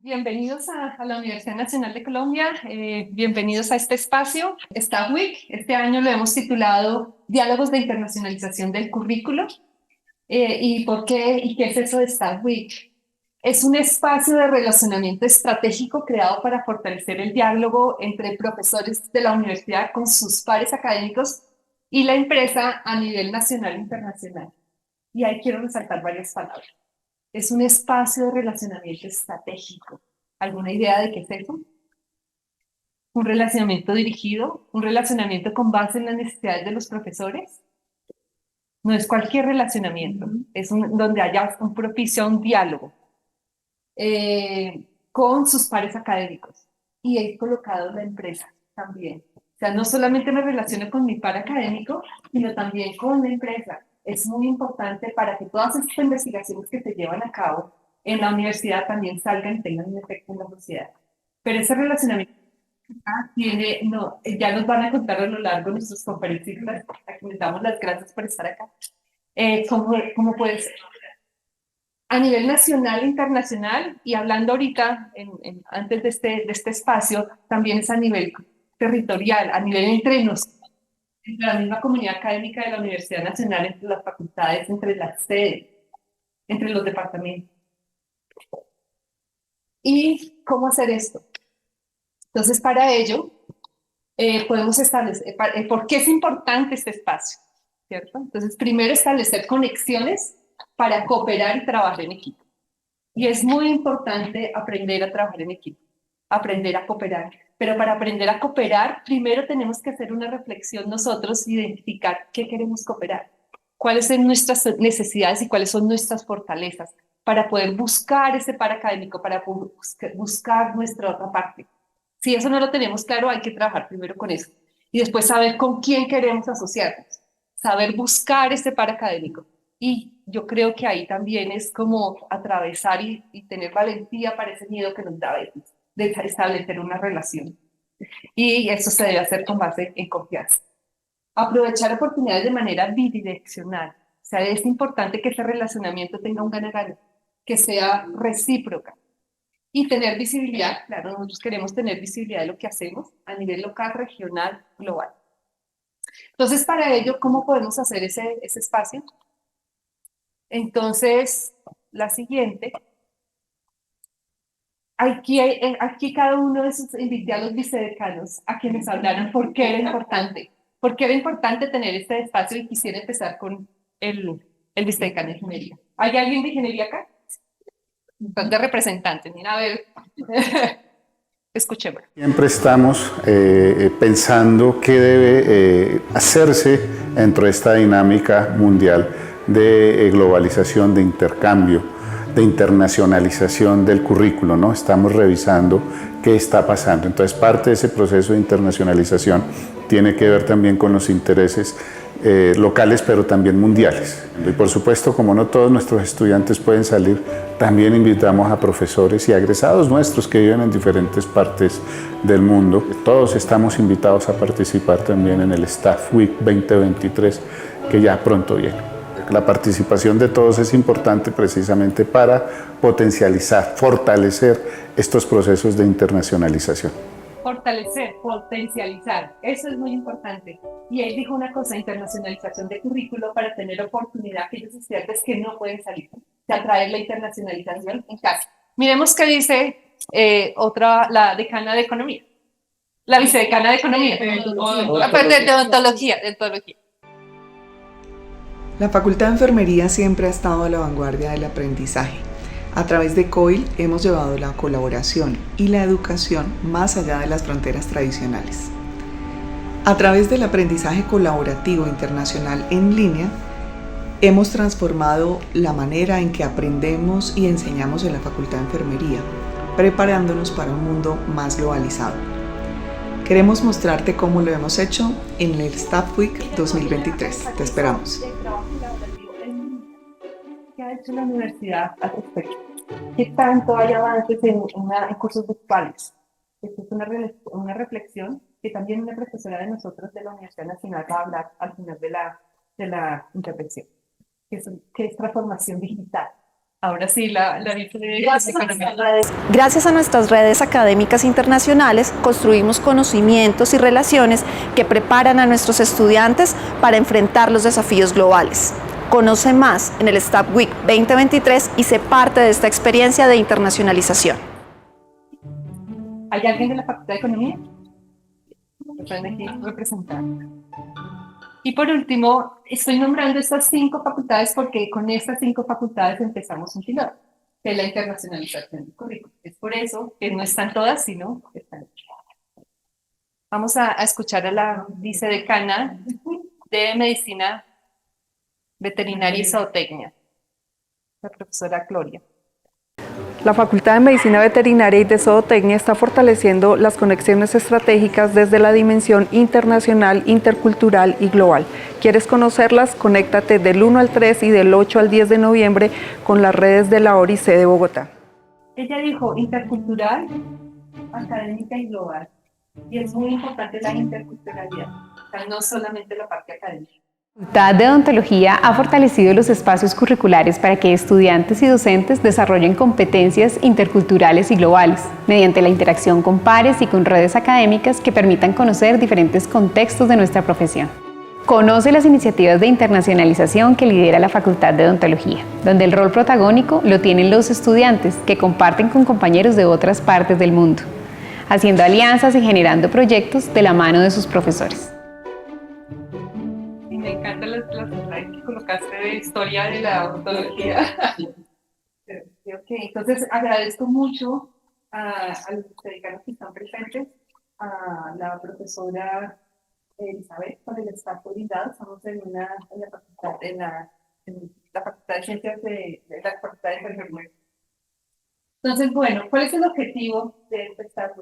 Bienvenidos a la Universidad Nacional de Colombia, bienvenidos a este espacio, Staff Week. Este año lo hemos titulado Diálogos de Internacionalización del Currículo. ¿Y por qué? ¿Y qué es eso de Staff Week? Es un espacio de relacionamiento estratégico creado para fortalecer el diálogo entre profesores de la universidad con sus pares académicos y la empresa a nivel nacional e internacional. Y ahí quiero resaltar varias palabras. Es un espacio de relacionamiento estratégico. ¿Alguna idea de qué es eso? Un relacionamiento dirigido, un relacionamiento con base en las necesidades de los profesores. No es cualquier relacionamiento, es donde haya un propicio a un diálogo con sus pares académicos. Y he colocado la empresa también. O sea, no solamente me relaciono con mi par académico, sino también con la empresa. Es muy importante para que todas estas investigaciones que se llevan a cabo en la universidad también salgan y tengan un efecto en la sociedad. Pero ese relacionamiento tiene, no, ya nos van a contar a lo largo de nuestros conferencistas, a quienes damos las gracias por estar acá. ¿Cómo puede ser? A nivel nacional e internacional, y hablando ahorita, antes de este espacio, también es a nivel territorial, a nivel entre la misma comunidad académica de la Universidad Nacional, entre las facultades, entre las sedes, entre los departamentos. ¿Y cómo hacer esto? Entonces, para ello, podemos establecer, ¿por qué es importante este espacio? ¿Cierto? Entonces, primero establecer conexiones para cooperar y trabajar en equipo. Y es muy importante aprender a trabajar en equipo, aprender a cooperar. Pero para aprender a cooperar, primero tenemos que hacer una reflexión nosotros, identificar qué queremos cooperar, cuáles son nuestras necesidades y cuáles son nuestras fortalezas, para poder buscar ese par académico, para buscar nuestra otra parte. Si eso no lo tenemos claro, hay que trabajar primero con eso. Y después saber con quién queremos asociarnos, saber buscar ese par académico. Y yo creo que ahí también es como atravesar y tener valentía para ese miedo que nos da a veces, de establecer una relación. Y eso se debe hacer con base en confianza. Aprovechar oportunidades de manera bidireccional. O sea, es importante que ese relacionamiento tenga un ganar-ganar, que sea recíproca. Y tener visibilidad, claro, nosotros queremos tener visibilidad de lo que hacemos a nivel local, regional, global. Entonces, para ello, ¿cómo podemos hacer ese espacio? Entonces, la siguiente, aquí cada uno de sus invité a los vicedecanos a quienes hablaron por qué era importante. ¿Por qué era importante tener este espacio? Y quisiera empezar con el vicedecano de ingeniería. ¿Hay alguien de ingeniería acá? De representantes, mira, a ver, escuchemos. Siempre estamos pensando qué debe hacerse dentro de esta dinámica mundial de globalización, de intercambio, de internacionalización del currículo, ¿no? Estamos revisando qué está pasando. Entonces, parte de ese proceso de internacionalización tiene que ver también con los intereses locales, pero también mundiales. Y por supuesto, como no todos nuestros estudiantes pueden salir, también invitamos a profesores y a egresados nuestros que viven en diferentes partes del mundo. Todos estamos invitados a participar también en el Staff Week 2023, que ya pronto viene. La participación de todos es importante precisamente para potencializar, fortalecer estos procesos de internacionalización. Fortalecer, potencializar, eso es muy importante. Y él dijo una cosa, internacionalización de currículo para tener oportunidad a aquellos estudiantes que no pueden salir, de atraer la internacionalización en casa. Miremos qué dice la decana de economía, la vicedecana de economía, de odontología, de odontología. La Facultad de Enfermería siempre ha estado a la vanguardia del aprendizaje. A través de COIL hemos llevado la colaboración y la educación más allá de las fronteras tradicionales. A través del aprendizaje colaborativo internacional en línea, hemos transformado la manera en que aprendemos y enseñamos en la Facultad de Enfermería, preparándonos para un mundo más globalizado. Queremos mostrarte cómo lo hemos hecho en el Staff Week 2023. Te esperamos. ¿Qué ha hecho la universidad al respecto? ¿Qué tanto hay avances en cursos virtuales? Esta es una reflexión que también una profesora de nosotros de la Universidad Nacional va a hablar al final de la intervención, que es transformación digital. Ahora sí, la viceeconomía. Gracias a nuestras redes académicas internacionales, construimos conocimientos y relaciones que preparan a nuestros estudiantes para enfrentar los desafíos globales. Conoce más en el STAP Week 2023 y sé parte de esta experiencia de internacionalización. ¿Hay alguien de la Facultad de Economía? Están aquí representando. Y por último, estoy nombrando estas 5 facultades porque con estas 5 facultades empezamos un piloto, que es la internacionalización del currículo. Es por eso que no están todas, sino que están aquí. Vamos a escuchar a la vicedecana de Medicina Veterinaria y Zootecnia, la profesora Gloria. La Facultad de Medicina Veterinaria y de Zootecnia está fortaleciendo las conexiones estratégicas desde la dimensión internacional, intercultural y global. ¿Quieres conocerlas? Conéctate del 1 al 3 y del 8 al 10 de noviembre con las redes de la ORIC de Bogotá. Ella dijo intercultural, académica y global. Y es muy importante la interculturalidad, o sea, no solamente la parte académica. La Facultad de Odontología ha fortalecido los espacios curriculares para que estudiantes y docentes desarrollen competencias interculturales y globales, mediante la interacción con pares y con redes académicas que permitan conocer diferentes contextos de nuestra profesión. Conoce las iniciativas de internacionalización que lidera la Facultad de Odontología, donde el rol protagónico lo tienen los estudiantes que comparten con compañeros de otras partes del mundo, haciendo alianzas y generando proyectos de la mano de sus profesores. Me encantan las slides que colocaste de historia de la odontología. Entonces agradezco mucho a los decanos que están presentes, a la profesora Elizabeth por el staff coordinado. Estamos en la facultad, en la Facultad de Ciencias de la Facultad de Enfermería. Entonces, bueno, ¿cuál es el objetivo de este staff?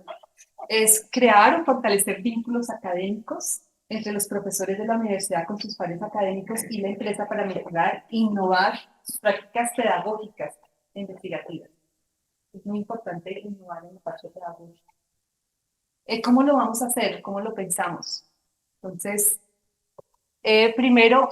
Es crear o fortalecer vínculos académicos entre los profesores de la universidad con sus pares académicos y la empresa para mejorar e innovar sus prácticas pedagógicas e investigativas. Es muy importante innovar en la parte pedagógica. ¿Cómo lo vamos a hacer? ¿Cómo lo pensamos? Entonces, primero,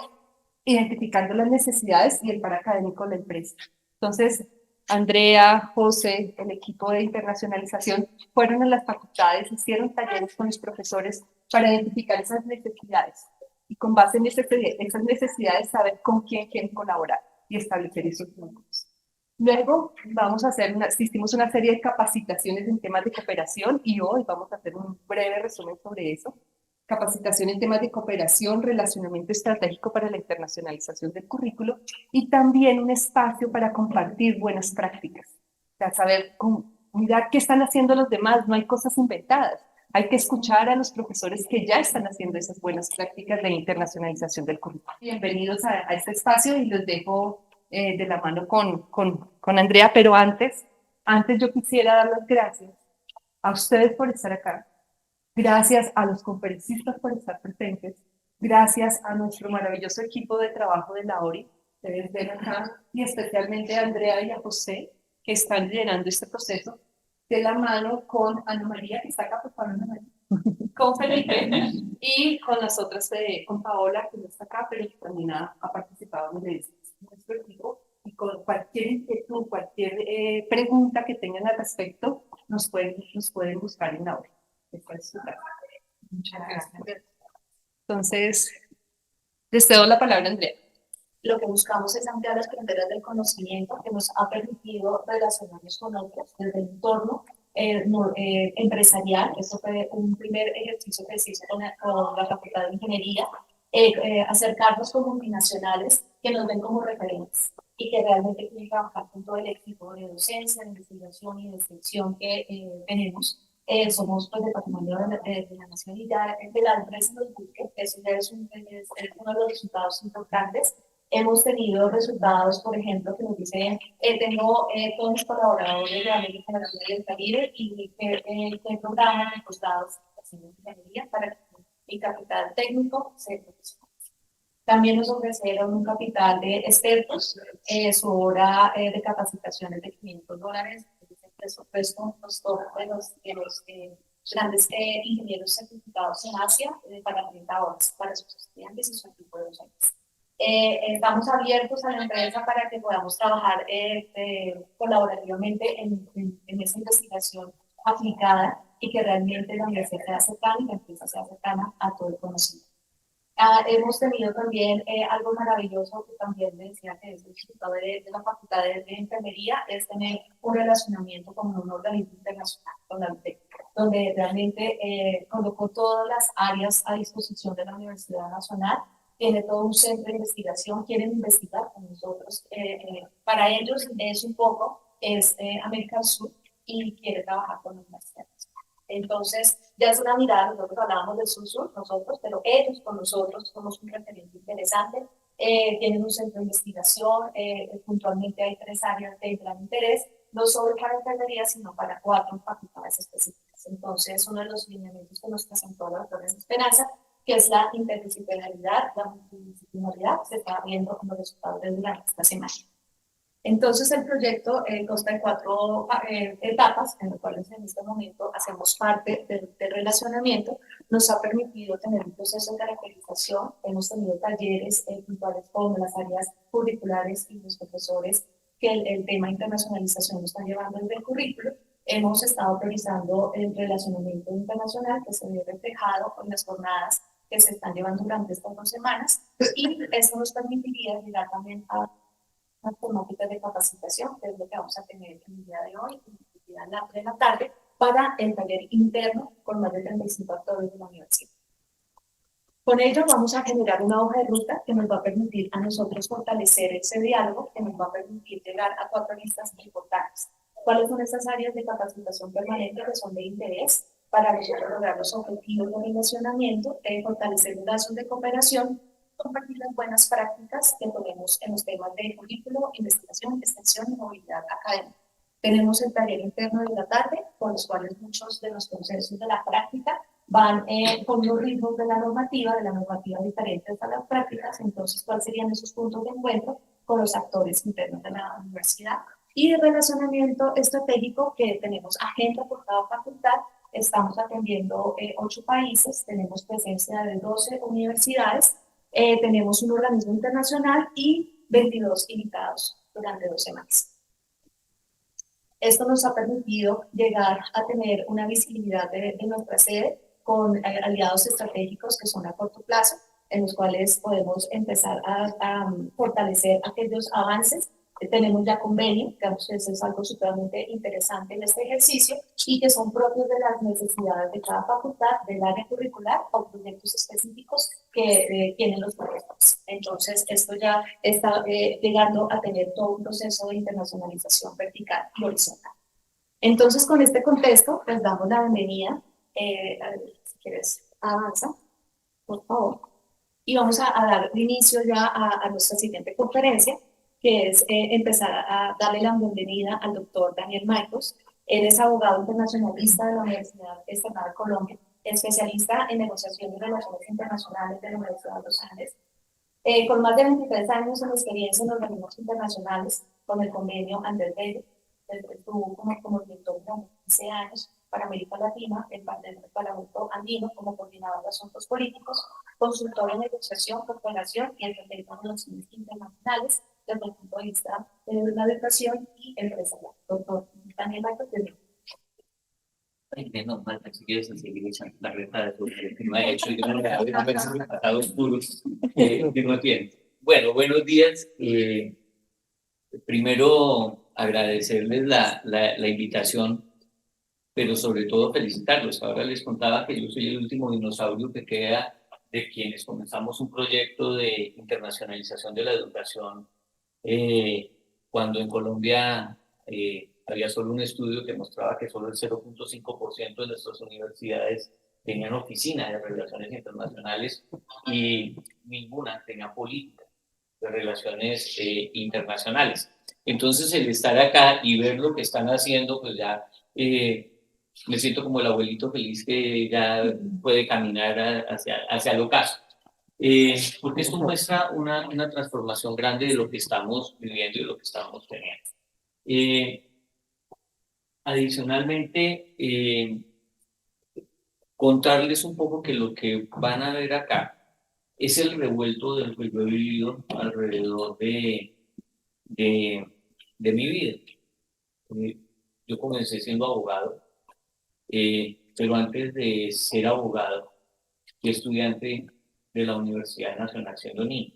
identificando las necesidades y el par académico de la empresa. Entonces, Andrea, José, el equipo de internacionalización fueron a las facultades, hicieron talleres con los profesores para identificar esas necesidades y con base en esas necesidades saber con quién quieren colaborar y establecer esos vínculos. Luego asistimos a una serie de capacitaciones en temas de cooperación y hoy vamos a hacer un breve resumen sobre eso. Capacitación en temas de cooperación, relacionamiento estratégico para la internacionalización del currículo y también un espacio para compartir buenas prácticas. O sea, mirar qué están haciendo los demás, no hay cosas inventadas. Hay que escuchar a los profesores que ya están haciendo esas buenas prácticas de internacionalización del currículo. Bienvenidos a este espacio y los dejo de la mano con Andrea, pero antes yo quisiera dar las gracias a ustedes por estar acá. Gracias a los conferencistas por estar presentes, gracias a nuestro maravilloso equipo de trabajo de la ORI, ustedes ven acá, y especialmente a Andrea y a José, que están liderando este proceso, de la mano con Ana María, que está acá, por favor, Ana María, con Felipe, y con las otras, con Paola, que no está acá, pero que también ha participado en nuestro equipo, y con cualquier inquietud, cualquier pregunta que tengan al respecto, nos pueden buscar en la ORI. Muchas gracias. Entonces, les cedo la palabra a Andrea. Lo que buscamos es ampliar las fronteras del conocimiento que nos ha permitido relacionarnos con otros desde el entorno empresarial. Esto fue un primer ejercicio que se hizo con la Facultad de Ingeniería, acercarnos con multinacionales que nos ven como referentes y que realmente quieren trabajar con todo el equipo de docencia, de investigación y de extensión que tenemos. Somos pues, de patrimonio de la nación y ya de la empresa nos busque. Eso ya es uno de los resultados importantes. Hemos tenido resultados, por ejemplo, que nos dicen, tengo todos mis colaboradores de América Latina y del Caribe y que programas de costados de ingeniería para que mi capital técnico se profesionalice. También nos ofrecieron un capital de expertos, su hora de capacitaciones de $500. Presupuesto nos toca de los grandes ingenieros certificados en Asia para 30 horas para sus estudiantes y su equipo de docentes. Estamos abiertos a la empresa para que podamos trabajar colaborativamente en esa investigación aplicada y que realmente la universidad sea cercana y la empresa sea cercana a todo el conocimiento. Hemos tenido también algo maravilloso que también me decía que es el resultado de la Facultad de Enfermería, es tener un relacionamiento con un organismo internacional, con la UTEC, donde realmente colocó todas las áreas a disposición de la Universidad Nacional, tiene todo un centro de investigación, quieren investigar con nosotros. Para ellos es un poco, es América del Sur y quiere trabajar con los universidades. Entonces, ya es una mirada, nosotros hablábamos del sur-sur, nosotros, pero ellos con nosotros somos un referente interesante. Tienen un centro de investigación, puntualmente hay 3 áreas de gran interés, no solo para enfermería, sino para 4 facultades específicas. Entonces, uno de los lineamientos que nos presentó la doctora Esperanza, que es la interdisciplinaridad, la multidisciplinaridad, se está viendo como resultado durante esta semana. Entonces el proyecto consta de 4 etapas en las cuales en este momento hacemos parte del relacionamiento. Nos ha permitido tener un proceso de caracterización, hemos tenido talleres puntuales con las áreas curriculares y los profesores que el tema internacionalización lo están llevando desde el currículo. Hemos estado priorizando el relacionamiento internacional que se ve reflejado con las jornadas que se están llevando durante estas 2 semanas y esto nos permitiría llegar también a unas temáticas de capacitación, que es lo que vamos a tener en el día de hoy, en la tarde, para el taller interno con más de 35 actores de la universidad. Con ello vamos a generar una hoja de ruta que nos va a permitir a nosotros fortalecer ese diálogo, que nos va a permitir llegar a 4 listas importantes. ¿Cuáles son esas áreas de capacitación permanente que son de interés para nosotros lograr los objetivos de relacionamiento, fortalecer lazos de cooperación, compartir las buenas prácticas que tenemos en los temas de currículo, investigación, extensión y movilidad académica? Tenemos el taller interno de la tarde, con los cuales muchos de los procesos de la práctica van con los ritmos de la normativa diferentes a las prácticas. Entonces, ¿cuáles serían esos puntos de encuentro con los actores internos de la universidad? Y de relacionamiento estratégico, que tenemos agenda por cada facultad, estamos atendiendo 8 países, tenemos presencia de 12 universidades, tenemos un organismo internacional y 22 invitados durante 2 semanas. Esto nos ha permitido llegar a tener una visibilidad de nuestra sede con aliados estratégicos que son a corto plazo, en los cuales podemos empezar a fortalecer aquellos avances. Tenemos ya convenio, digamos que eso es algo supremamente interesante en este ejercicio y que son propios de las necesidades de cada facultad, del área curricular o proyectos específicos que tienen los profesores. Entonces, esto ya está llegando a tener todo un proceso de internacionalización vertical y horizontal. Entonces, con este contexto, les damos la bienvenida. Si quieres, avanza, por favor. Y vamos a dar inicio ya a nuestra siguiente conferencia, que es empezar a darle la bienvenida al doctor Daniel Maicos. Él es abogado internacionalista de la Universidad Externada de Colombia, especialista en negociación y relaciones internacionales de la Universidad de los Andes, con más de 23 años en experiencia en organismos internacionales, con el convenio Andrés Bello. Estuvo como director durante 15 años para América Latina, el Parlamento Andino como coordinador de asuntos políticos, consultor en negociación, cooperación y estrategia de relaciones internacionales desde el punto de vista de la educación y empresarial. Doctor Daniel Maicos, menos mal, si quieres seguir echando la reta de lo que no ha hecho, yo no me hago pasados puros que no tiene. Bueno, buenos días. Primero, agradecerles la invitación, pero sobre todo felicitarlos. Ahora les contaba que yo soy el último dinosaurio que queda de quienes comenzamos un proyecto de internacionalización de la educación cuando en Colombia había solo un estudio que mostraba que solo el 0.5% de nuestras universidades tenían oficina de relaciones internacionales y ninguna tenía política de relaciones internacionales. Entonces, el estar acá y ver lo que están haciendo, pues ya me siento como el abuelito feliz que ya puede caminar hacia el ocaso. Porque esto muestra una transformación grande de lo que estamos viviendo y de lo que estamos teniendo. Adicionalmente, contarles un poco que lo que van a ver acá es el revuelto del que yo he vivido alrededor de, de mi vida. Yo comencé siendo abogado, pero antes de ser abogado, fui estudiante de la Universidad Nacional siendo niño.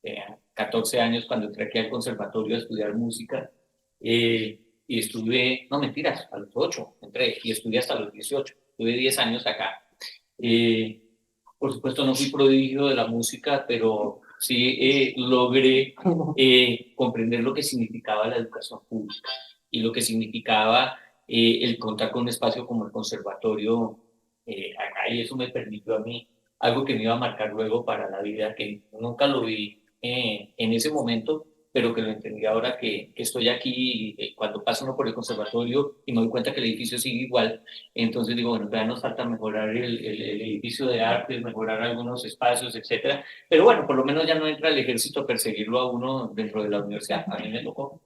Tenía 14 años cuando entré aquí al conservatorio a estudiar música, y estuve, no mentiras, a los 8 entré y estudié hasta los 18. Estuve 10 años acá. Por supuesto no fui prodigio de la música, pero sí logré comprender lo que significaba la educación pública y lo que significaba el contar con un espacio como el conservatorio acá, y eso me permitió a mí algo que me iba a marcar luego para la vida, que nunca lo vi en ese momento, pero que lo entendí ahora que estoy aquí, cuando paso uno por el conservatorio y me doy cuenta que el edificio sigue igual. Entonces digo, bueno, todavía nos falta mejorar el edificio de arte, mejorar algunos espacios, etcétera. Pero bueno, por lo menos ya no entra el ejército a perseguirlo a uno dentro de la universidad. A mí me tocó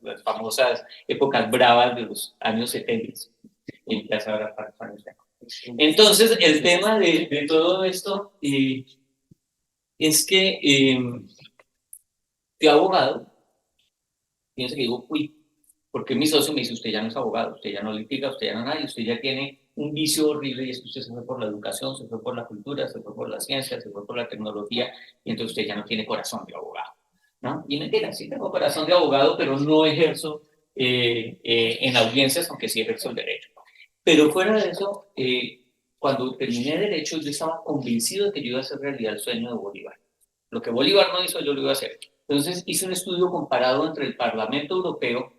las famosas épocas bravas de los años 70. Y ya sabrá cuántos años tengo. Entonces, el tema de todo esto es que fui abogado. Fíjense que digo, uy, porque mi socio me dice, usted ya no es abogado, usted ya no litiga, usted ya no nada, y usted ya tiene un vicio horrible, y es que usted se fue por la educación, se fue por la cultura, se fue por la ciencia, se fue por la tecnología, y entonces usted ya no tiene corazón de abogado, ¿no? Y mentira, sí tengo corazón de abogado, pero no ejerzo en audiencias, aunque sí ejerzo el derecho. Pero fuera de eso, cuando terminé derecho, yo estaba convencido de que yo iba a hacer realidad el sueño de Bolívar. Lo que Bolívar no hizo, yo lo iba a hacer. Entonces hice un estudio comparado entre el Parlamento Europeo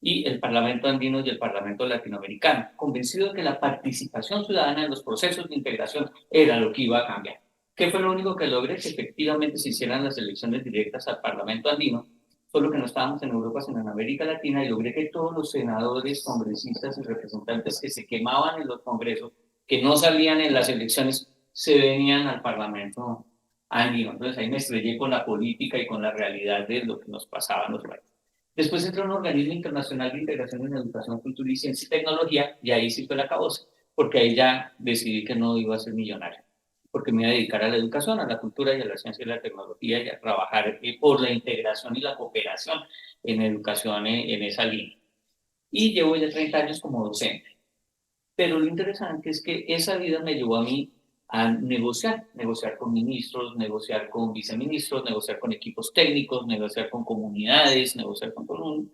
y el Parlamento Andino y el Parlamento Latinoamericano, convencido de que la participación ciudadana en los procesos de integración era lo que iba a cambiar. ¿Qué fue lo único que logré? Que efectivamente se hicieran las elecciones directas al Parlamento Andino, solo que no estábamos en Europa, sino en América Latina, y logré que todos los senadores, congresistas y representantes que se quemaban en los congresos, que no salían en las elecciones, se venían al Parlamento Andino. Entonces ahí me estrellé con la política y con la realidad de lo que nos pasaba en los países. Después entró un organismo internacional de integración en educación, cultura y ciencia y tecnología, y ahí sí fue la cabeza, porque ahí ya decidí que no iba a ser millonario, porque me iba a dedicar a la educación, a la cultura y a la ciencia y la tecnología, y a trabajar por la integración y la cooperación en educación en esa línea. Y llevo ya 30 años como docente. Pero lo interesante es que esa vida me llevó a mí a negociar con ministros, negociar con viceministros, negociar con equipos técnicos, negociar con comunidades, negociar con todo el mundo.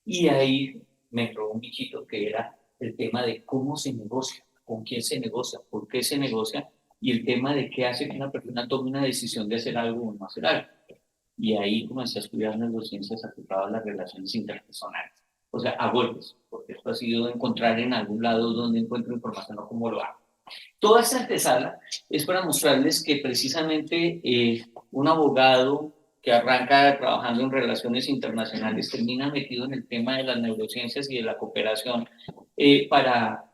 Y ahí me entró un bichito que era el tema de cómo se negocia, con quién se negocia, por qué se negocia, y el tema de qué hace que una persona tome una decisión de hacer algo o no hacer algo. Y ahí comencé a estudiar neurociencias aplicadas a las relaciones interpersonales. O sea, a golpes, porque esto ha sido encontrar en algún lado donde encuentro información o cómo lo hago. Toda esta antesala es para mostrarles que precisamente un abogado que arranca trabajando en relaciones internacionales termina metido en el tema de las neurociencias y de la cooperación para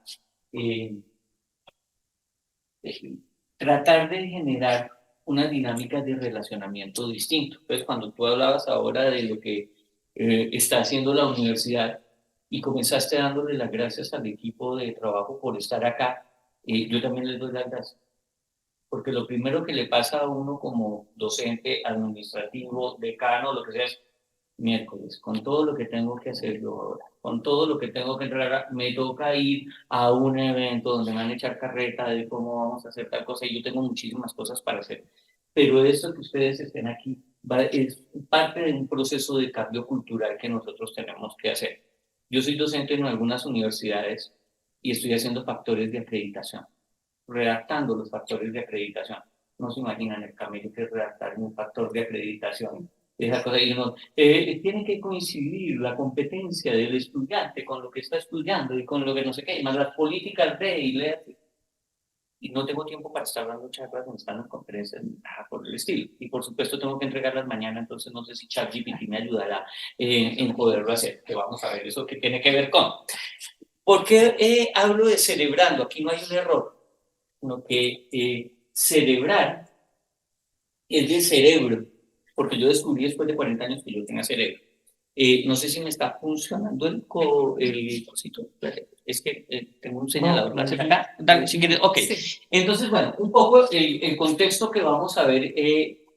tratar de generar una dinámica de relacionamiento distinto. Entonces, cuando tú hablabas ahora de lo que está haciendo la universidad y comenzaste dándole las gracias al equipo de trabajo por estar acá, yo también les doy las gracias. Porque lo primero que le pasa a uno como docente, administrativo, decano, lo que sea, es miércoles, con todo lo que tengo que hacer yo ahora, con todo lo que tengo que entregar, me toca ir a un evento donde me van a echar carreta de cómo vamos a hacer tal cosa, y yo tengo muchísimas cosas para hacer. Pero esto que ustedes estén aquí es parte de un proceso de cambio cultural que nosotros tenemos que hacer. Yo soy docente en algunas universidades y estoy haciendo factores de acreditación, redactando los factores de acreditación. No se imaginan el camello que es redactar un factor de acreditación. Esa cosa, y uno, tiene que coincidir la competencia del estudiante con lo que está estudiando y con lo que no sé qué, más las políticas de y leer. Y no tengo tiempo para estar dando charlas, ni estar en conferencias, ni nada por el estilo. Y por supuesto tengo que entregarlas mañana, entonces no sé si ChatGPT me ayudará en poderlo hacer, que vamos a ver eso que tiene que ver con. ¿Por qué hablo de celebrando? Aquí no hay un error, sino que celebrar es de cerebro, porque yo descubrí después de 40 años que yo tenía cerebro. No sé si me está funcionando el cosito. Es que tengo un señalador láser acá. Dale, si quieres. Ok. Entonces, bueno, un poco el contexto que vamos a ver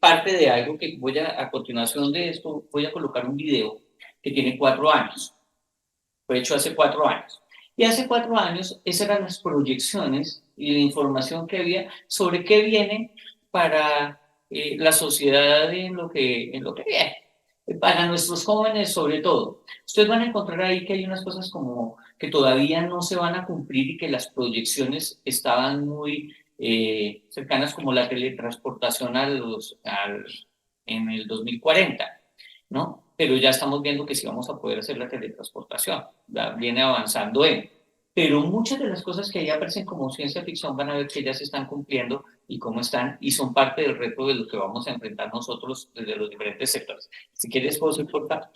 parte de algo que voy a continuación de esto, voy a colocar un video que tiene 4 años. Fue hecho hace 4 años. Y hace 4 años, esas eran las proyecciones y la información que había sobre qué viene para la sociedad en lo que viene. Para nuestros jóvenes, sobre todo. Ustedes van a encontrar ahí que hay unas cosas como que todavía no se van a cumplir y que las proyecciones estaban muy cercanas, como la teletransportación en el 2040, ¿no? Pero ya estamos viendo que sí vamos a poder hacer la teletransportación, ya viene avanzando pero muchas de las cosas que ahí aparecen como ciencia ficción van a ver que ya se están cumpliendo y cómo están, y son parte del reto de lo que vamos a enfrentar nosotros desde los diferentes sectores. Si quieres, puedo importar.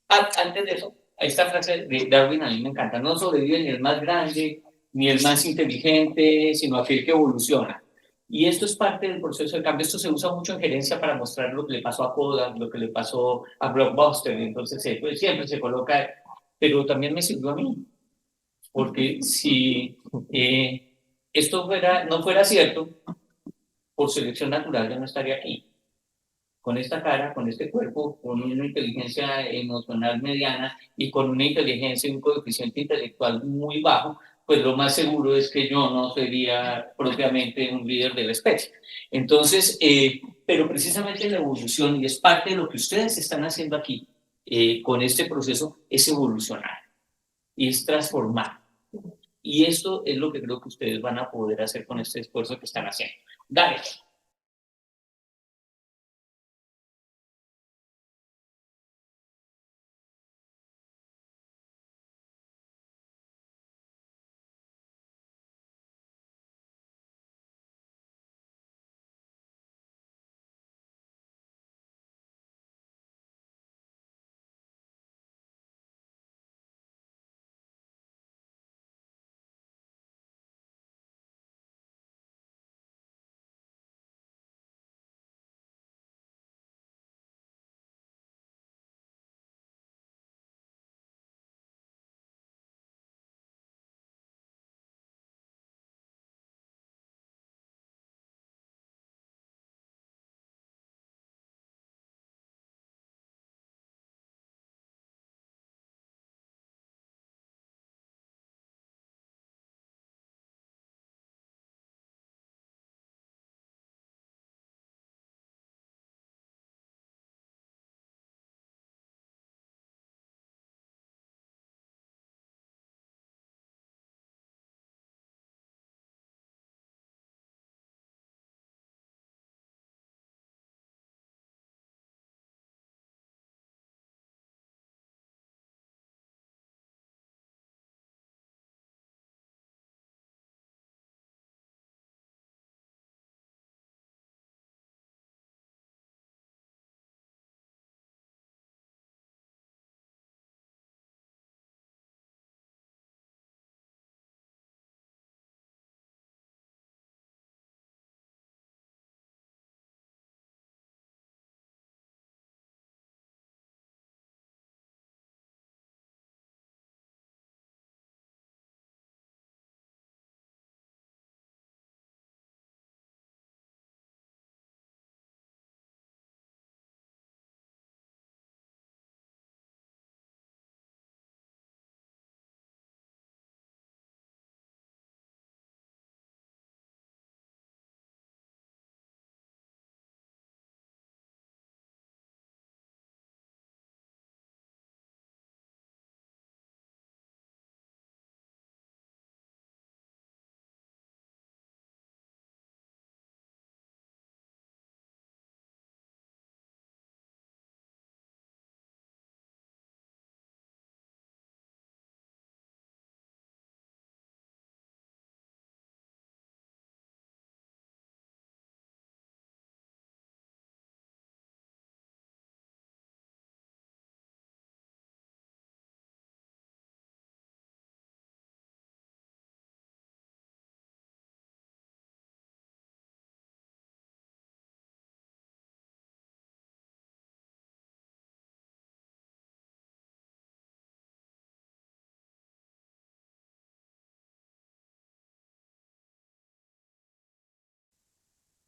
Antes de eso, esta frase de Darwin a mí me encanta: no sobrevive ni el más grande, ni el más inteligente, sino aquel que evoluciona. Y esto es parte del proceso de cambio. Esto se usa mucho en gerencia para mostrar lo que le pasó a Kodak, lo que le pasó a Blockbuster. Entonces, pues, siempre se coloca, pero también me sirvió a mí. Porque si esto no fuera cierto, por selección natural yo no estaría aquí. Con esta cara, con este cuerpo, con una inteligencia emocional mediana y con una inteligencia y un coeficiente intelectual muy bajo, pues lo más seguro es que yo no sería propiamente un líder de la especie. Entonces, pero precisamente la evolución, y es parte de lo que ustedes están haciendo aquí con este proceso, es evolucionar y es transformar. Y esto es lo que creo que ustedes van a poder hacer con este esfuerzo que están haciendo. Dale.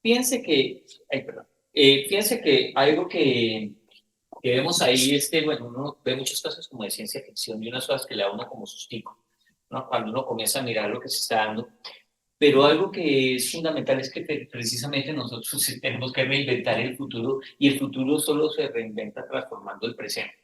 Fíjense que algo que vemos ahí bueno, uno ve muchas cosas como de ciencia ficción y unas cosas que le da a uno como sustico, ¿no? Cuando uno comienza a mirar lo que se está dando. Pero algo que es fundamental es que precisamente nosotros sí tenemos que reinventar el futuro y el futuro solo se reinventa transformando el presente.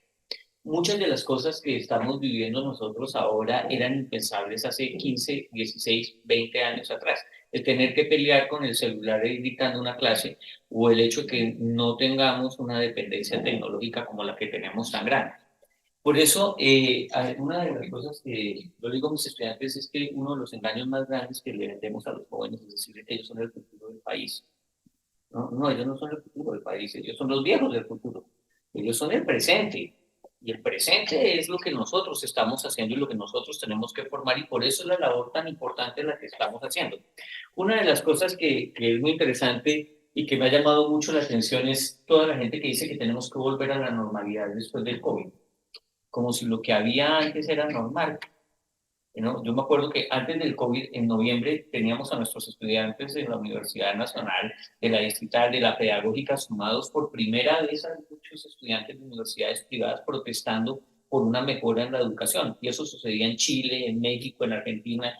Muchas de las cosas que estamos viviendo nosotros ahora eran impensables hace 15, 16, 20 años atrás. El tener que pelear con el celular dictando una clase o el hecho de que no tengamos una dependencia tecnológica como la que tenemos tan grande. Por eso, una de las cosas que yo digo a mis estudiantes es que uno de los engaños más grandes que le vendemos a los jóvenes es decir que ellos son el futuro del país. No, no, ellos no son el futuro del país, ellos son los viejos del futuro. Ellos son el presente. Y el presente es lo que nosotros estamos haciendo y lo que nosotros tenemos que formar, y por eso es la labor tan importante la que estamos haciendo. Una de las cosas que es muy interesante y que me ha llamado mucho la atención es toda la gente que dice que tenemos que volver a la normalidad después del COVID, como si lo que había antes era normal, ¿no? Yo me acuerdo que antes del COVID, en noviembre, teníamos a nuestros estudiantes de la Universidad Nacional, de la Distrital, de la Pedagógica, sumados por primera vez a muchos estudiantes de universidades privadas protestando por una mejora en la educación. Y eso sucedía en Chile, en México, en Argentina.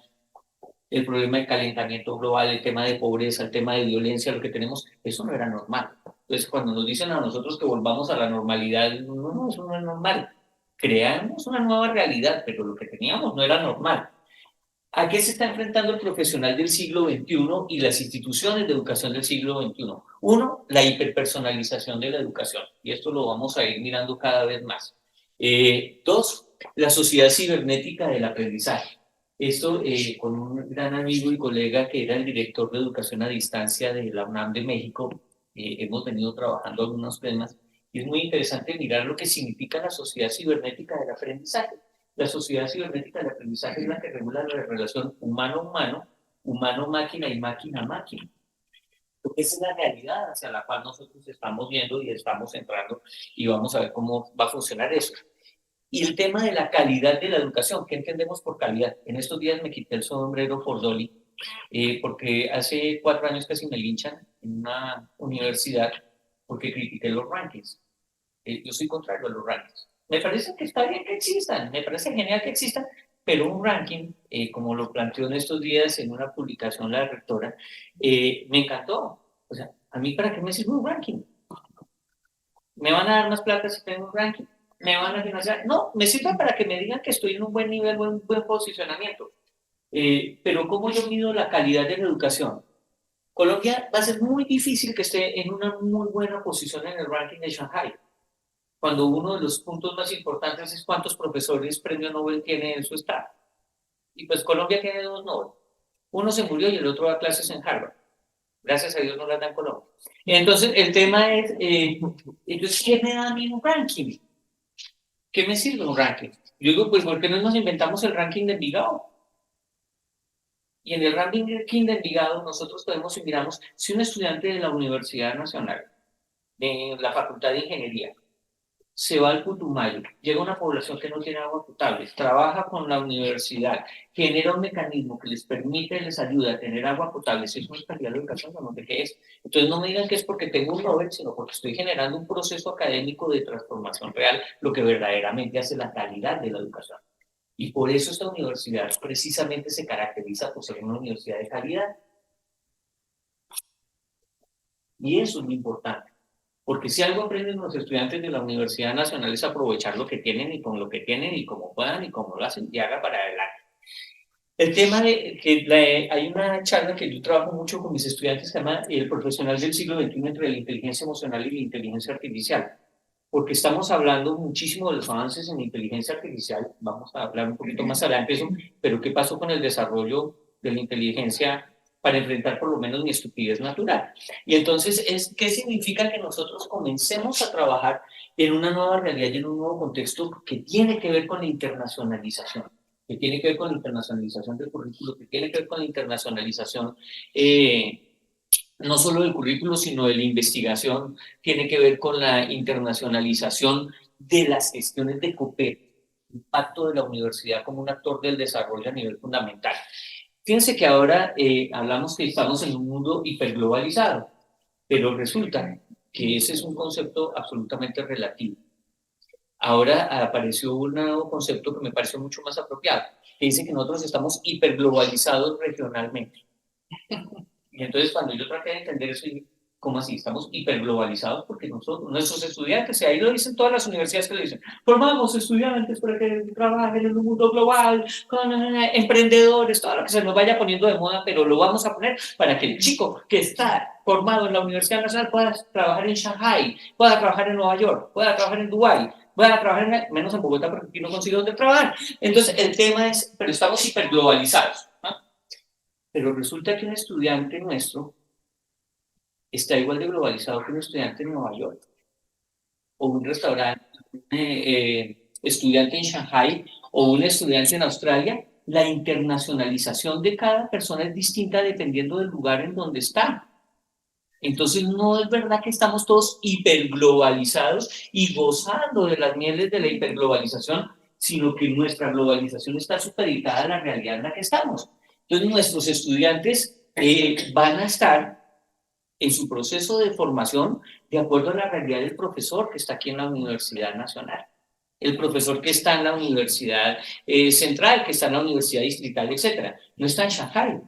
El problema del calentamiento global, el tema de pobreza, el tema de violencia, lo que tenemos, eso no era normal. Entonces, cuando nos dicen a nosotros que volvamos a la normalidad, no, eso no es normal. Creamos una nueva realidad, pero lo que teníamos no era normal. ¿A qué se está enfrentando el profesional del siglo XXI y las instituciones de educación del siglo XXI? Uno, la hiperpersonalización de la educación, y esto lo vamos a ir mirando cada vez más. Dos, la sociedad cibernética del aprendizaje. Esto con un gran amigo y colega que era el director de educación a distancia de la UNAM de México, hemos venido trabajando algunos temas. Y es muy interesante mirar lo que significa la sociedad cibernética del aprendizaje. La sociedad cibernética del aprendizaje es la que regula la relación humano-humano, humano-máquina y máquina-máquina. Esa es la realidad hacia la cual nosotros estamos viendo y estamos entrando, y vamos a ver cómo va a funcionar eso. Y el tema de la calidad de la educación, ¿qué entendemos por calidad? En estos días me quité el sombrero por Dolly, porque hace 4 años casi me linchan en una universidad porque critiqué los rankings. Yo soy contrario a los rankings. Me parece que está bien que existan, me parece genial que existan, pero un ranking, como lo planteó en estos días en una publicación la rectora, me encantó. O sea, ¿a mí para qué me sirve un ranking? ¿Me van a dar más plata si tengo un ranking? ¿Me van a financiar? No, me sirve para que me digan que estoy en un buen nivel, buen posicionamiento. Pero ¿cómo yo mido la calidad de la educación? Colombia va a ser muy difícil que esté en una muy buena posición en el ranking de Shanghai, cuando uno de los puntos más importantes es cuántos profesores premio Nobel tiene en su estado. Y pues Colombia tiene 2 Nobel. Uno se murió y el otro da clases en Harvard. Gracias a Dios no las da en Colombia. Entonces el tema es, entonces, ¿qué me da a mí un ranking? ¿Qué me sirve un ranking? Yo digo, pues, ¿por qué no nos inventamos el ranking de Envigado? Y en el ranking de Envigado nosotros podemos y miramos si un estudiante de la Universidad Nacional, de la Facultad de Ingeniería, se va al Putumayo, llega a una población que no tiene agua potable, trabaja con la universidad, genera un mecanismo que les permite, les ayuda a tener agua potable, si es una calidad de educación, no sé qué es. Entonces no me digan que es porque tengo un Nobel, sino porque estoy generando un proceso académico de transformación real, lo que verdaderamente hace la calidad de la educación. Y por eso esta universidad precisamente se caracteriza por ser una universidad de calidad. Y eso es muy importante. Porque si algo aprenden los estudiantes de la Universidad Nacional es aprovechar lo que tienen y con lo que tienen y como puedan y como lo hacen y haga para adelante. El tema de que hay una charla que yo trabajo mucho con mis estudiantes que se llama El profesional del siglo XXI entre la inteligencia emocional y la inteligencia artificial. Porque estamos hablando muchísimo de los avances en la inteligencia artificial, vamos a hablar un poquito más adelante de eso, pero ¿qué pasó con el desarrollo de la inteligencia para enfrentar por lo menos mi estupidez natural? Y entonces, ¿qué significa que nosotros comencemos a trabajar en una nueva realidad y en un nuevo contexto que tiene que ver con la internacionalización? Que tiene que ver con la internacionalización del currículo, que tiene que ver con la internacionalización no solo del currículo, sino de la investigación, tiene que ver con la internacionalización de las gestiones de COPET, impacto de la universidad como un actor del desarrollo a nivel fundamental. Fíjense que ahora hablamos que estamos en un mundo hiperglobalizado. pero resulta que ese es un concepto absolutamente relativo. Ahora apareció un nuevo concepto que me pareció mucho más apropiado, que dice que nosotros estamos hiperglobalizados regionalmente. Y entonces cuando yo traté de entender eso, dije, ¿cómo así? Estamos hiperglobalizados porque nosotros, nuestros estudiantes, y ahí lo dicen todas las universidades que lo dicen, formamos estudiantes para que trabajen en un mundo global, con emprendedores, todo lo que se nos vaya poniendo de moda, pero lo vamos a poner para que el chico que está formado en la Universidad Nacional pueda trabajar en Shanghai, pueda trabajar en Nueva York, pueda trabajar en Dubái, pueda trabajar menos en Bogotá porque aquí no consigo dónde trabajar. Entonces el tema es, pero estamos hiperglobalizados, ¿no? Pero resulta que un estudiante nuestro está igual de globalizado que un estudiante en Nueva York, o un restaurante, estudiante en Shanghai, o un estudiante en Australia. La internacionalización de cada persona es distinta dependiendo del lugar en donde está. Entonces no es verdad que estamos todos hiperglobalizados y gozando de las mieles de la hiperglobalización, sino que nuestra globalización está supeditada a la realidad en la que estamos. Entonces nuestros estudiantes van a estar en su proceso de formación de acuerdo a la realidad del profesor que está aquí en la Universidad Nacional, el profesor que está en la Universidad Central, que está en la Universidad Distrital, etc. No está en Shanghai.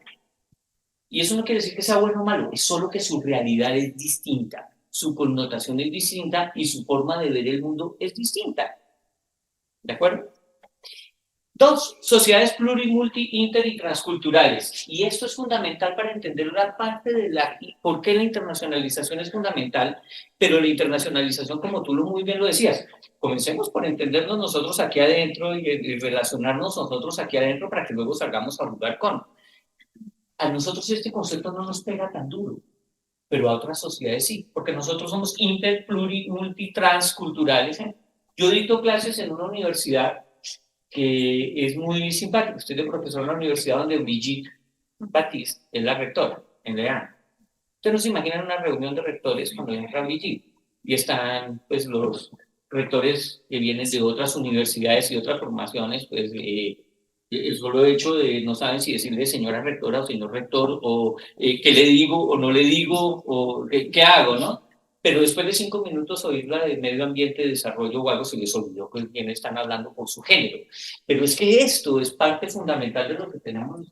Y eso no quiere decir que sea bueno o malo, es solo que su realidad es distinta, su connotación es distinta y su forma de ver el mundo es distinta. ¿De acuerdo? Dos, sociedades multi, inter y transculturales. Y esto es fundamental para entender una parte de por qué la internacionalización es fundamental, pero la internacionalización, como tú muy bien lo decías, comencemos por entendernos nosotros aquí adentro y relacionarnos nosotros aquí adentro para que luego salgamos a jugar con. A nosotros este concepto no nos pega tan duro, pero a otras sociedades sí, porque nosotros somos inter, multi, transculturales. Yo dicto clases en una universidad que es muy simpático. Estoy de profesor en la universidad donde Brigitte Baptiste es la rectora, en León. Ustedes no se imaginan una reunión de rectores cuando entra Brigitte y están pues los rectores que vienen de otras universidades y otras formaciones, pues el solo hecho de no saben si decirle señora rectora o señor rector, o qué le digo o no le digo, o qué hago, ¿no? Pero después de 5 minutos oírla de medio ambiente, desarrollo o algo, se les olvidó con quién están hablando por su género. Pero es que esto es parte fundamental de lo que tenemos que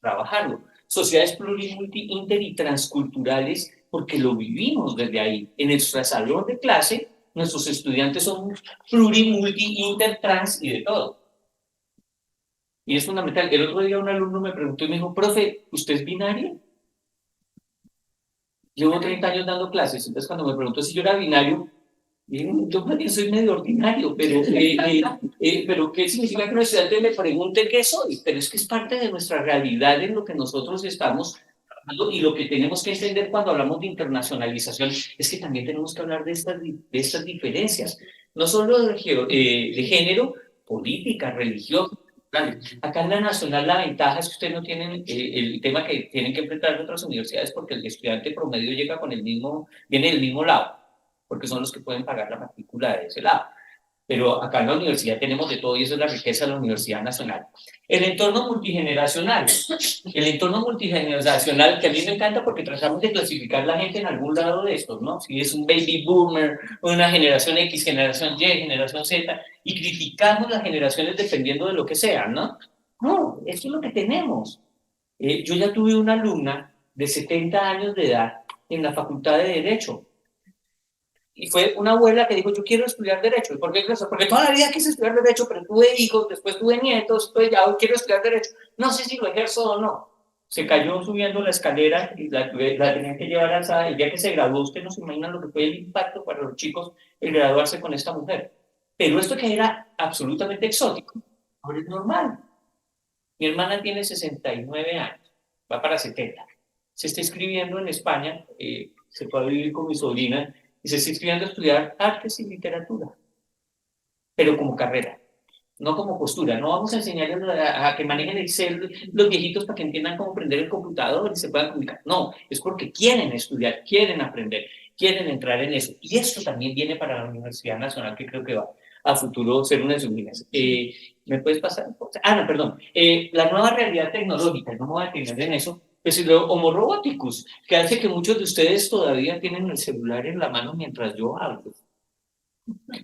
trabajarlo. Sociedades multi, inter y transculturales, porque lo vivimos desde ahí. En nuestro salón de clase, nuestros estudiantes son multi, inter, trans y de todo. Y es fundamental. El otro día un alumno me preguntó y me dijo, profe, ¿usted es binario? Llevo 30 años dando clases, entonces cuando me preguntó si yo era binario, dije, yo también soy medio ordinario, pero ¿qué significa que un estudiante me pregunte qué soy? Pero es que es parte de nuestra realidad en lo que nosotros estamos trabajando, y lo que tenemos que entender cuando hablamos de internacionalización es que también tenemos que hablar de estas diferencias, no solo de género, política, religión. Acá en la nacional la ventaja es que ustedes no tienen el tema que tienen que enfrentar en otras universidades, porque el estudiante promedio llega viene del mismo lado, porque son los que pueden pagar la matrícula de ese lado. Pero acá en la universidad tenemos de todo y eso es la riqueza de la Universidad Nacional. El entorno multigeneracional que a mí me encanta porque tratamos de clasificar la gente en algún lado de estos, ¿no? Si es un baby boomer, una generación X, generación Y, generación Z, y criticamos las generaciones dependiendo de lo que sean, ¿no? No, esto es lo que tenemos. Yo ya tuve una alumna de 70 años de edad en la Facultad de Derecho. Y fue una abuela que dijo, yo quiero estudiar Derecho. ¿Y por qué? Porque toda la vida quise estudiar Derecho, pero tuve hijos, después tuve nietos, pues ya hoy quiero estudiar Derecho. No sé si lo ejerzo o no. Se cayó subiendo la escalera y la tenían que llevar alzada. El día que se graduó, usted no se imagina lo que fue el impacto para los chicos el graduarse con esta mujer. Pero esto que era absolutamente exótico, ahora es normal. Mi hermana tiene 69 años, va para 70. Se está inscribiendo en España, se fue a vivir con mi sobrina, y se está inscribiendo a estudiar artes y literatura, pero como carrera, no como postura. No vamos a enseñarles a que manejen Excel los viejitos para que entiendan cómo prender el computador y se puedan comunicar. No, es porque quieren estudiar, quieren aprender, quieren entrar en eso. Y esto también viene para la Universidad Nacional, que creo que va a futuro ser una de sus líneas. ¿Me puedes pasar? No, perdón. La nueva realidad tecnológica, no me voy a detener en eso, Es decir, Homo roboticus, que hace que muchos de ustedes todavía tienen el celular en la mano mientras yo hablo.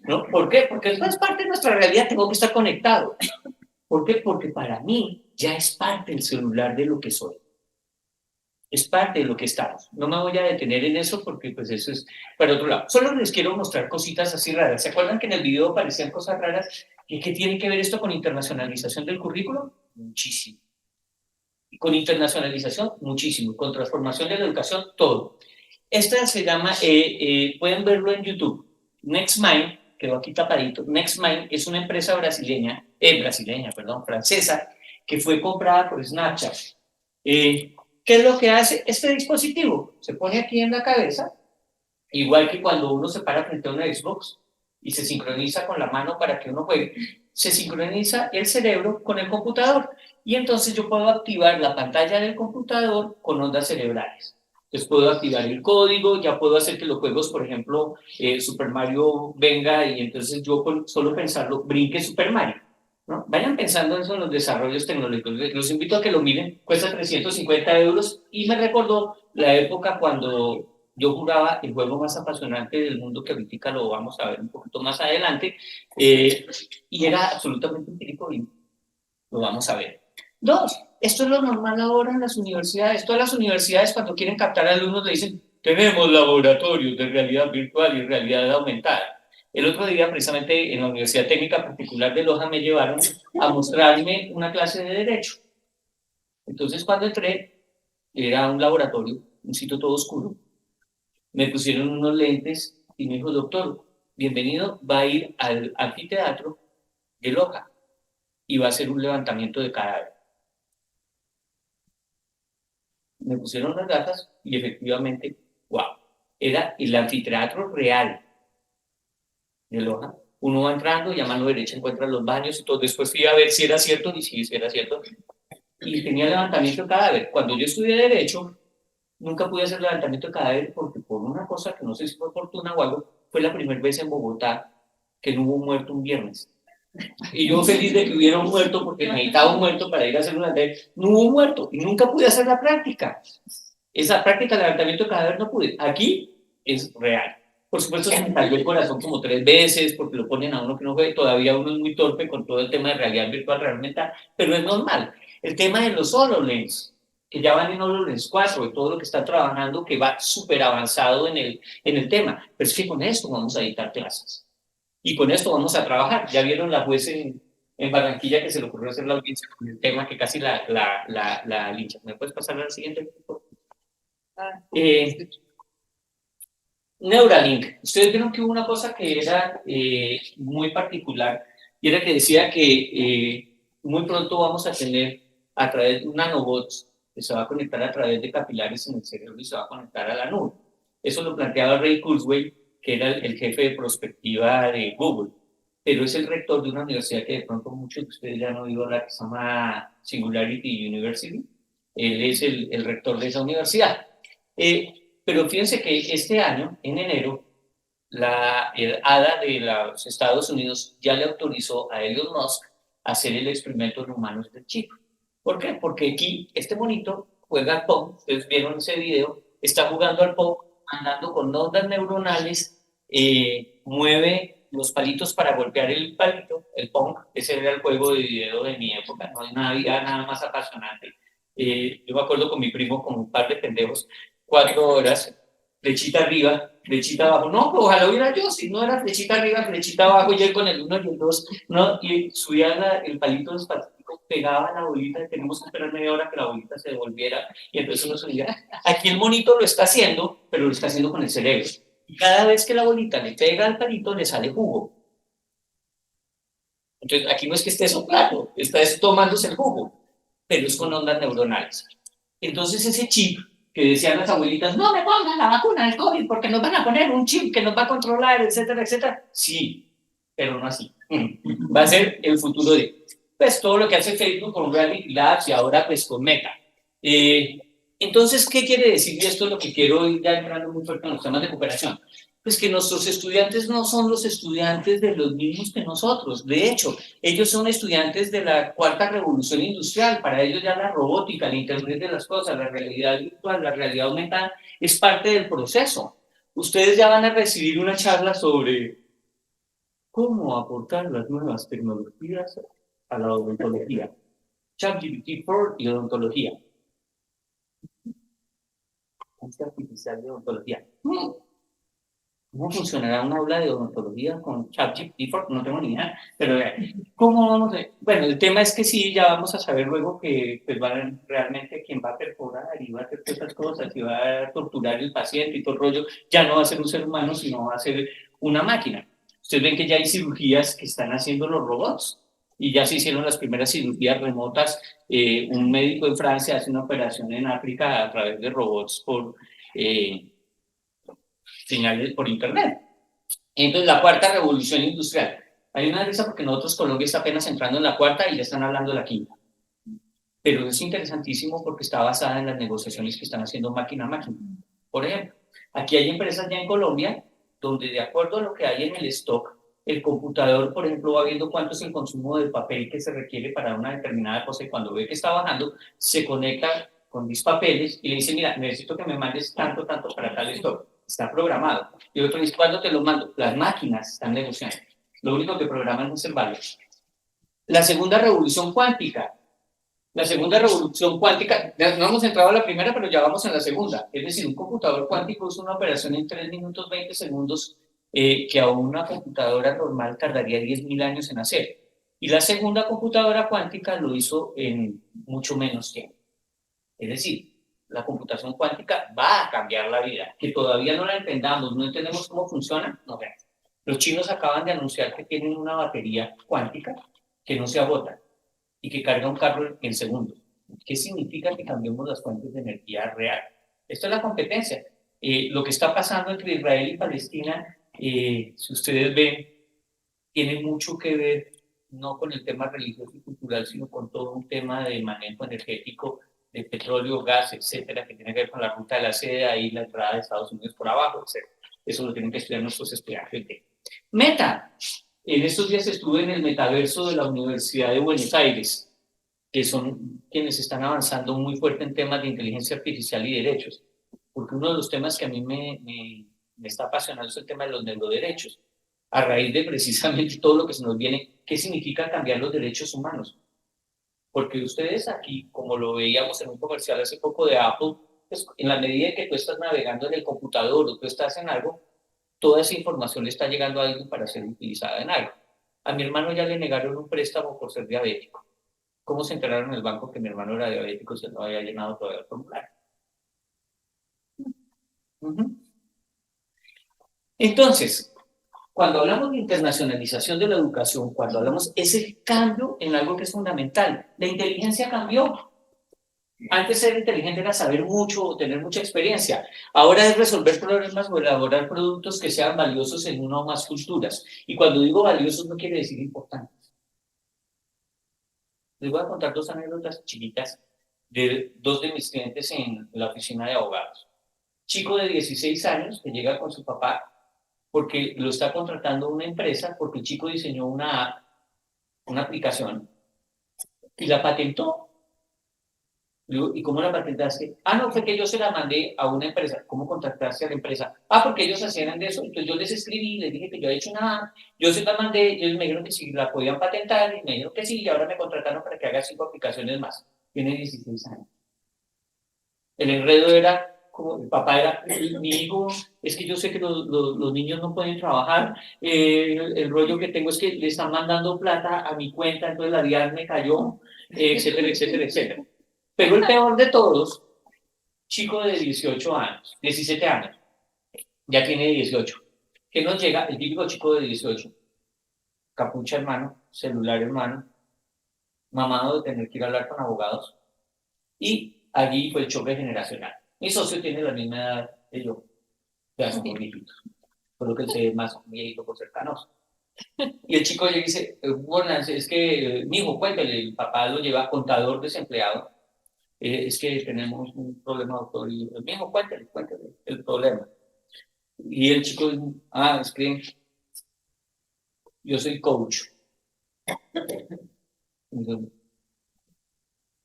¿No? ¿Por qué? Porque eso es parte de nuestra realidad, tengo que estar conectado. ¿Por qué? Porque para mí ya es parte del celular de lo que soy. Es parte de lo que estamos. No me voy a detener en eso porque pues eso es para otro lado. Solo les quiero mostrar cositas así raras. ¿Se acuerdan que en el video aparecían cosas raras? ¿Y qué tiene que ver esto con internacionalización del currículo? Muchísimo. Y con internacionalización, muchísimo. Con transformación de la educación, todo. Esta se llama, pueden verlo en YouTube, NextMind, quedó aquí tapadito. NextMind es una empresa francesa, que fue comprada por Snapchat. ¿Qué es lo que hace este dispositivo? Se pone aquí en la cabeza, igual que cuando uno se para frente a una Xbox y se sincroniza con la mano para que uno juegue, se sincroniza el cerebro con el computador y entonces yo puedo activar la pantalla del computador con ondas cerebrales. Entonces puedo activar el código, ya puedo hacer que los juegos, por ejemplo, Super Mario venga y entonces yo con solo pensarlo, brinque Super Mario, ¿no? Vayan pensando en eso en los desarrollos tecnológicos. Los invito a que lo miren, cuesta 350 euros y me recordó la época cuando yo jugaba el juego más apasionante del mundo, que ahorita lo vamos a ver un poquito más adelante, y era absolutamente empírico y lo vamos a ver. 2, esto es lo normal ahora en las universidades. Todas las universidades cuando quieren captar alumnos le dicen, tenemos laboratorios de realidad virtual y realidad aumentada. El otro día, precisamente en la Universidad Técnica Particular de Loja, me llevaron a mostrarme una clase de Derecho. Entonces, cuando entré, era un laboratorio, un sitio todo oscuro. Me pusieron unos lentes y me dijo, doctor, bienvenido, va a ir al anfiteatro de Loja y va a hacer un levantamiento de cadáver. Me pusieron las gafas y efectivamente, wow, era el anfiteatro real de Loja. Uno va entrando y a mano derecha encuentra los baños y todo. Después fui a ver si era cierto y si era cierto. Y tenía levantamiento de cadáver. Cuando yo estudié Derecho, nunca pude hacer levantamiento de cadáver porque por una cosa que no sé si fue fortuna o algo, fue la primera vez en Bogotá que no hubo un muerto un viernes. Y yo feliz de que hubiera un muerto porque necesitaba un muerto para ir a hacer una levantamiento. No hubo un muerto y nunca pude hacer la práctica. Esa práctica de levantamiento de cadáver no pude. Aquí es real. Por supuesto se me cayó el corazón como 3 veces porque lo ponen a uno que no juegue. Todavía uno es muy torpe con todo el tema de realidad virtual realmente, pero es normal. El tema de los HoloLens, que ya van en HoloLens 4 y todo lo que está trabajando, que va súper avanzado en el tema. Pero es que con esto vamos a editar clases. Y con esto vamos a trabajar. Ya vieron la juez en Barranquilla que se le ocurrió hacer la audiencia con el tema que casi la lincha. ¿Me puedes pasar al siguiente? Neuralink. Ustedes vieron que hubo una cosa que era muy particular y era que decía que muy pronto vamos a tener a través de nanobots que se va a conectar a través de capilares en el cerebro y se va a conectar a la nube. Eso lo planteaba Ray Kurzweil, que era el jefe de prospectiva de Google, pero es el rector de una universidad que de pronto muchos de ustedes ya han oído hablar, que se llama Singularity University. Él es el rector de esa universidad. Pero fíjense que este año, en enero, el ADA de los Estados Unidos ya le autorizó a Elon Musk a hacer el experimento en humanos del chip. ¿Por qué? Porque aquí este monito juega al Pong, ustedes vieron ese video, está jugando al Pong, andando con ondas neuronales, mueve los palitos para golpear el palito, el Pong. Ese era el juego de video de mi época, no hay nada más apasionante. Yo me acuerdo con mi primo, como un par de pendejos, 4 horas, flechita arriba, flechita abajo. No, pues ojalá hubiera yo, si no era flechita arriba, flechita abajo, y él con el 1 y el 2, ¿no? Y subía el palito despacito, pegaba la bolita, y tenemos que esperar media hora que la bolita se devolviera, y entonces uno subía. Aquí el monito lo está haciendo, pero lo está haciendo con el cerebro. Y cada vez que la bolita le pega al palito, le sale jugo. Entonces, aquí no es que esté soplando, está tomándose el jugo, pero es con ondas neuronales. Entonces, ese chip que decían las abuelitas, no me pongan la vacuna del COVID porque nos van a poner un chip que nos va a controlar, etcétera, etcétera. Sí, pero no así. Va a ser el futuro de, pues, todo lo que hace Facebook con Reality Labs y ahora, pues, con Meta. Entonces, ¿qué quiere decir? Y esto es lo que quiero ir ya entrando muy fuerte en los temas de cooperación. Pues que nuestros estudiantes no son los estudiantes de los mismos que nosotros. De hecho, ellos son estudiantes de la cuarta revolución industrial. Para ellos ya la robótica, el internet de las cosas, la realidad virtual, la realidad aumentada es parte del proceso. Ustedes ya van a recibir una charla sobre cómo aportar las nuevas tecnologías a la odontología. ChatGPT-4 y odontología. Inteligencia artificial de odontología. ¿Cómo funcionará un aula de odontología con ChatGPT? No tengo ni idea, pero ¿cómo vamos a...? Bueno, el tema es que sí, ya vamos a saber luego que pues, realmente quien va a perforar y va a hacer todas esas cosas y va a torturar al paciente y todo el rollo, ya no va a ser un ser humano, sino va a ser una máquina. Ustedes ven que ya hay cirugías que están haciendo los robots y ya se hicieron las primeras cirugías remotas. Un médico en Francia hace una operación en África a través de robots por... señales por internet. Entonces, la cuarta revolución industrial. Hay una risa porque nosotros, Colombia está apenas entrando en la cuarta y ya están hablando de la quinta. Pero es interesantísimo porque está basada en las negociaciones que están haciendo máquina a máquina. Por ejemplo, aquí hay empresas ya en Colombia donde de acuerdo a lo que hay en el stock, el computador, por ejemplo, va viendo cuánto es el consumo del papel que se requiere para una determinada cosa y cuando ve que está bajando, se conecta con mis papeles y le dice, mira, necesito que me mandes tanto para tal stock. Está programado. Y otro dice, ¿cuándo te lo mando? Las máquinas están negociando. Lo único que programan es el valor. La segunda revolución cuántica. La segunda revolución cuántica, no hemos entrado a la primera, pero ya vamos en la segunda. Es decir, un computador cuántico es una operación en 3 minutos 20 segundos que a una computadora normal tardaría 10.000 años en hacer. Y la segunda computadora cuántica lo hizo en mucho menos tiempo. Es decir, la computación cuántica va a cambiar la vida. Que todavía no la entendamos, no entendemos cómo funciona, no vean. Los chinos acaban de anunciar que tienen una batería cuántica que no se agota y que carga un carro en segundos. ¿Qué significa que cambiemos las fuentes de energía real? Esto es la competencia. Lo que está pasando entre Israel y Palestina, si ustedes ven, tiene mucho que ver no con el tema religioso y cultural, sino con todo un tema de manejo energético de petróleo, gas, etcétera, que tiene que ver con la ruta de la seda y la entrada de Estados Unidos por abajo, etcétera. Eso lo tienen que estudiar nuestros estudiantes. Meta. En estos días estuve en el metaverso de la Universidad de Buenos Aires, que son quienes están avanzando muy fuerte en temas de inteligencia artificial y derechos, porque uno de los temas que a mí me está apasionando es el tema de los neuroderechos, a raíz de precisamente todo lo que se nos viene, ¿qué significa cambiar los derechos humanos? Porque ustedes aquí, como lo veíamos en un comercial hace poco de Apple, pues en la medida en que tú estás navegando en el computador o tú estás en algo, toda esa información le está llegando a alguien para ser utilizada en algo. A mi hermano ya le negaron un préstamo por ser diabético. ¿Cómo se enteraron en el banco que mi hermano era diabético si él no había llenado todavía el formulario? Entonces, cuando hablamos de internacionalización de la educación, cuando hablamos ese cambio en algo que es fundamental, la inteligencia cambió. Antes ser inteligente era saber mucho o tener mucha experiencia. Ahora es resolver problemas o elaborar productos que sean valiosos en una o más culturas. Y cuando digo valiosos no quiere decir importantes. Les voy a contar 2 anécdotas chiquitas de 2 de mis clientes en la oficina de abogados. Chico de 16 años que llega con su papá porque lo está contratando una empresa porque el chico diseñó una app, una aplicación y la patentó. ¿Y cómo la patentaste? No, fue que yo se la mandé a una empresa. ¿Cómo contactaste a la empresa? Porque ellos hacían de eso. Entonces yo les escribí, les dije que yo había hecho nada. Yo se la mandé, ellos me dijeron que si la podían patentar, y me dijeron que sí, y ahora me contrataron para que haga 5 aplicaciones más. Tiene 16 años. El enredo era, como el papá era, mi hijo, es que yo sé que los niños no pueden trabajar, el rollo que tengo es que le están mandando plata a mi cuenta, entonces la DIAN me cayó, etcétera, etcétera, etcétera. Pero el peor de todos, chico de 18 años, 17 años, ya tiene 18, que nos llega, el típico chico de 18, capucha en mano, celular en mano, mamado de tener que ir a hablar con abogados, y allí fue el choque generacional. Mi socio tiene la misma edad que yo, ya somos viejitos, solo que él se ve más viejito por ser canoso. Y el chico le dice, bueno, es que, mijo, cuéntale, el papá lo lleva contador desempleado, es que tenemos un problema, doctor, y el mijo, cuéntale el problema. Y el chico, es que yo soy coach. Entonces,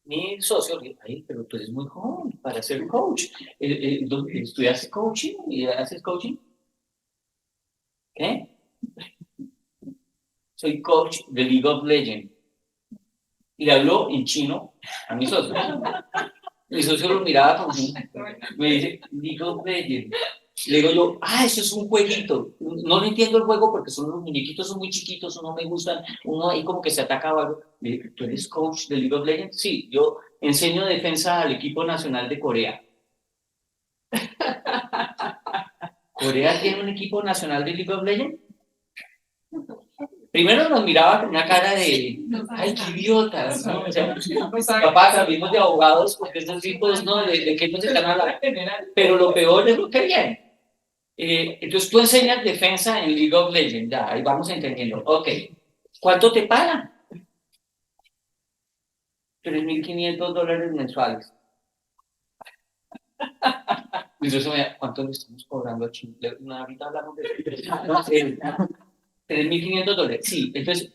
mi socio, ay, pero tú eres muy joven para ser coach. ¿Estudiaste coaching y haces coaching? ¿Qué? Soy coach de League of Legends. Y le habló en chino a mi socio. Mi socio lo miraba como, me dice, League of Legends. Le digo yo, eso es un jueguito. No lo entiendo el juego porque los muñequitos son muy chiquitos, no me gustan, uno ahí como que se ataca o algo. Le dije, ¿tú eres coach de League of Legends? Sí, yo enseño defensa al equipo nacional de Corea. ¿Corea tiene un equipo nacional de League of Legends? Primero nos miraba con una cara de, ay, qué idiotas, ¿no? O sea, papá, salimos de abogados porque estos tipos, ¿no? ¿De qué nos están hablando? Pero lo peor es lo que viene. Entonces tú enseñas defensa en League of Legends, ya, ahí vamos entendiendo. Ok, ¿cuánto te pagan? $3,500 mensuales. Entonces, ¿cuánto le estamos cobrando a Chile? Ahorita hablamos de $3,500. Sí, entonces,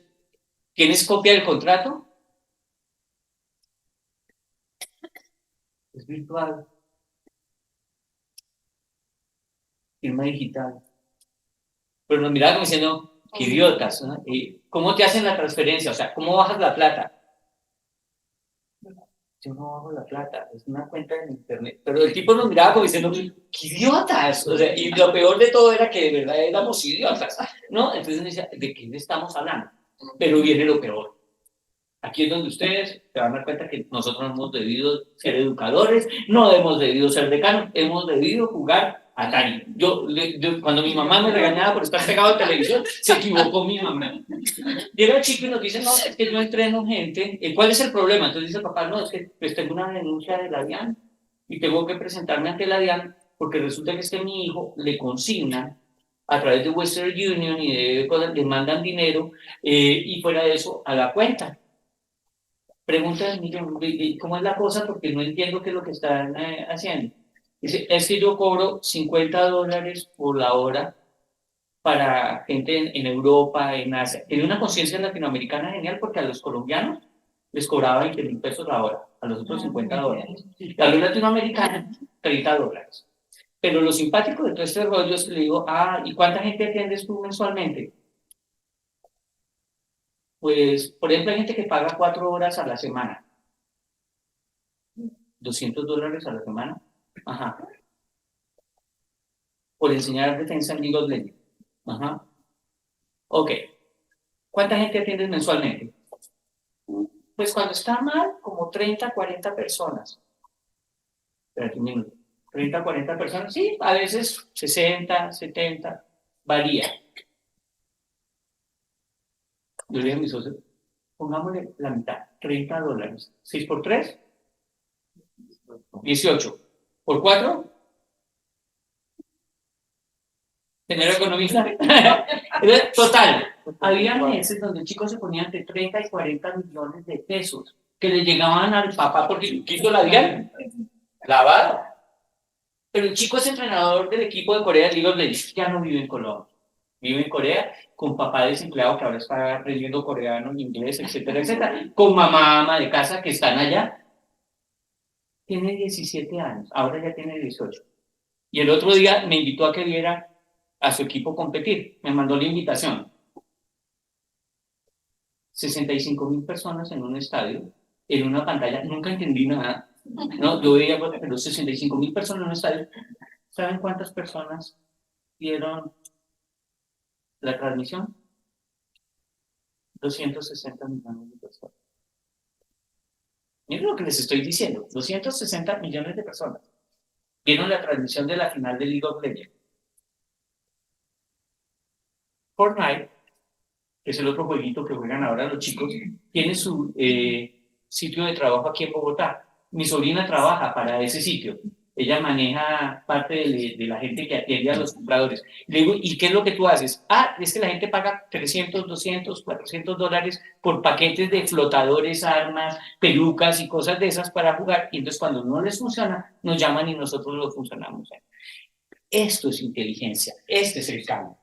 ¿tienes copia del contrato? Es virtual. Firma digital. Pero nos miraban diciendo, qué idiotas, ¿no? ¿Cómo te hacen la transferencia? O sea, ¿cómo bajas la plata? Yo no bajo la plata, es una cuenta en internet. Pero el tipo nos miraba como diciendo, qué idiotas. O sea, y lo peor de todo era que de verdad éramos idiotas, ¿no? Entonces nos decía, ¿de qué le estamos hablando? Pero viene lo peor. Aquí es donde ustedes se van a dar cuenta que nosotros no hemos debido ser educadores, no hemos debido ser decanos, hemos debido jugar Atari. Cuando mi mamá me regañaba por estar pegado a televisión, se equivocó mi mamá. Llega el chico y nos dice, no, es que yo entreno gente. ¿Cuál es el problema? Entonces dice el papá, no, es que pues, tengo una denuncia de la DIAN y tengo que presentarme ante la DIAN porque resulta que es que mi hijo le consignan a través de Western Union y de cosas, le mandan dinero y fuera de eso a la cuenta. Pregunta del millón, ¿cómo es la cosa? Porque no entiendo qué es lo que están haciendo. Dice, es que yo cobro $50 por la hora para gente en Europa, en Asia. Tiene una conciencia latinoamericana genial porque a los colombianos les cobraba 20,000 pesos la hora, a los otros $50. Y a los latinoamericanos, $30. Pero lo simpático de todo este rollo es que le digo, ¿y cuánta gente atiendes tú mensualmente? Pues, por ejemplo, hay gente que paga 4 horas a la semana. $200 a la semana. Ajá. Por enseñar defensa en League of Legends. Ajá. Ok. ¿Cuánta gente atiendes mensualmente? Pues cuando está mal, como 30, 40 personas. Espérate un minuto. 30, 40 personas. Sí, a veces 60, 70. Varía. Yo le dije a mi socio, pongámosle la mitad, $30. 6 por 3, 18. ¿Por 4? Señor economista. Total, había meses donde el chico se ponía entre 30 y 40 millones de pesos que le llegaban al papá porque quiso la DIAN. Lavado. Pero el chico es entrenador del equipo de Corea de League of Legends, ya no vive en Colombia. Vive en Corea con papá desempleado que ahora está aprendiendo coreano, inglés, etcétera, etcétera. Con mamá, ama de casa que están allá. Tiene 17 años, ahora ya tiene 18. Y el otro día me invitó a que viera a su equipo competir. Me mandó la invitación. 65,000 personas en un estadio, en una pantalla. Nunca entendí nada. No, yo veía, pero 65,000 personas en un estadio. ¿Saben cuántas personas vieron la transmisión? 260 millones de personas. Miren lo que les estoy diciendo. 260 millones de personas vieron la transmisión de la final de League of Legends. Fortnite, que es el otro jueguito que juegan ahora los chicos, tiene su sitio de trabajo aquí en Bogotá. Mi sobrina trabaja para ese sitio. Ella maneja parte de la gente que atiende a los compradores. Le digo, ¿y qué es lo que tú haces? Es que la gente paga 300, 200, $400 por paquetes de flotadores, armas, pelucas y cosas de esas para jugar. Y entonces cuando no les funciona, nos llaman y nosotros lo funcionamos. esto es inteligencia, este es el cambio.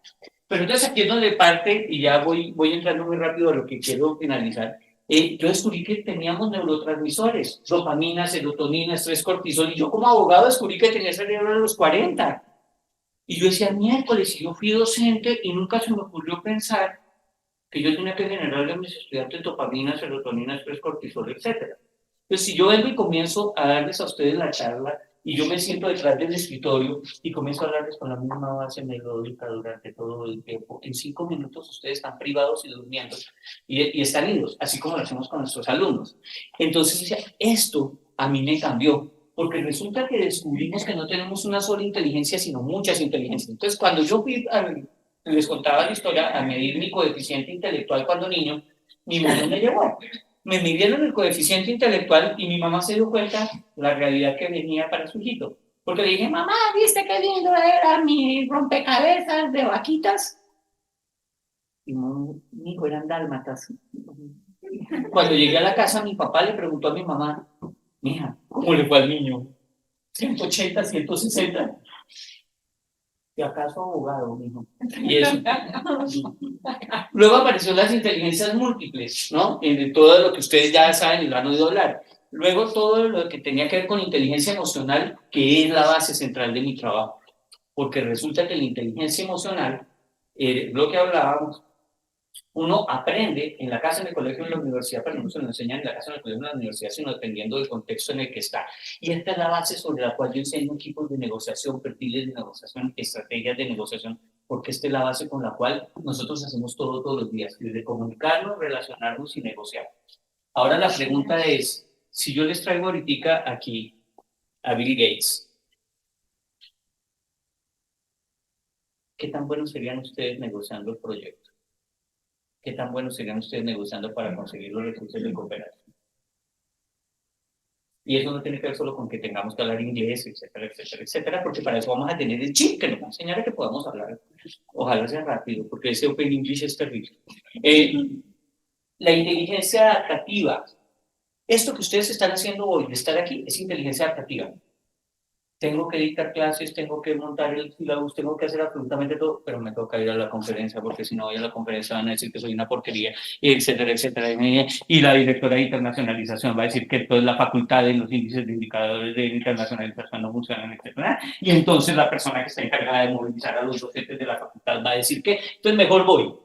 Pero entonces aquí es donde parte, y ya voy entrando muy rápido a lo que quiero finalizar. Yo descubrí que teníamos neurotransmisores, dopamina, serotonina, estrés, cortisol, y yo como abogado descubrí que tenía cerebro a los 40. Y yo decía, miércoles, si yo fui docente y nunca se me ocurrió pensar que yo tenía que generarle a mis estudiantes dopamina, serotonina, estrés, cortisol, etc. Entonces, si yo vengo y comienzo a darles a ustedes la charla, y yo me siento detrás del escritorio y comienzo a hablarles con la misma base melódica durante todo el tiempo, en 5 minutos ustedes están privados y durmiendo y están idos, así como lo hacemos con nuestros alumnos. Entonces, decía, esto a mí me cambió, porque resulta que descubrimos que no tenemos una sola inteligencia, sino muchas inteligencias. Entonces, cuando yo les contaba la historia, a medir mi coeficiente intelectual cuando niño, mi mamá me llevó. Me midieron el coeficiente intelectual y mi mamá se dio cuenta de la realidad que venía para su hijito. Porque le dije, mamá, ¿viste qué lindo era mi rompecabezas de vaquitas? Y mi hijo eran dálmatas. Cuando llegué a la casa, mi papá le preguntó a mi mamá, mija, ¿cómo le fue al niño? 180, 160. ¿Y acaso abogado, mijo? Y eso. Luego aparecieron las inteligencias múltiples, ¿no? De todo lo que ustedes ya saben y lo han oído hablar. Luego todo lo que tenía que ver con inteligencia emocional, que es la base central de mi trabajo. Porque resulta que la inteligencia emocional, lo que hablábamos, uno aprende en la casa, en el colegio, en la universidad, pero no se lo enseñan en la casa, en el colegio, en la universidad, sino dependiendo del contexto en el que está. Y esta es la base sobre la cual yo enseño equipos de negociación, perfiles de negociación, estrategias de negociación, porque esta es la base con la cual nosotros hacemos todo todos los días, desde comunicarnos, relacionarnos y negociar. Ahora la pregunta es, si yo les traigo ahorita aquí a Bill Gates, ¿qué tan buenos serían ustedes negociando el proyecto? ¿Qué tan buenos serían ustedes negociando para conseguir los recursos de cooperación? Y eso no tiene que ver solo con que tengamos que hablar inglés, etcétera, etcétera, etcétera, porque para eso vamos a tener el chip que nos va a enseñar a que podamos hablar. Ojalá sea rápido, porque ese Open English es terrible. La inteligencia adaptativa. Esto que ustedes están haciendo hoy, de estar aquí, es inteligencia adaptativa. Tengo que dictar clases, tengo que montar el syllabus, tengo que hacer absolutamente todo, pero me toca ir a la conferencia, porque si no voy a la conferencia van a decir que soy una porquería, etcétera, etcétera. Y la directora de internacionalización va a decir que toda la facultad de los índices de indicadores de internacionalización no funcionan, etcétera. Y entonces la persona que está encargada de movilizar a los docentes de la facultad va a decir que, entonces mejor voy.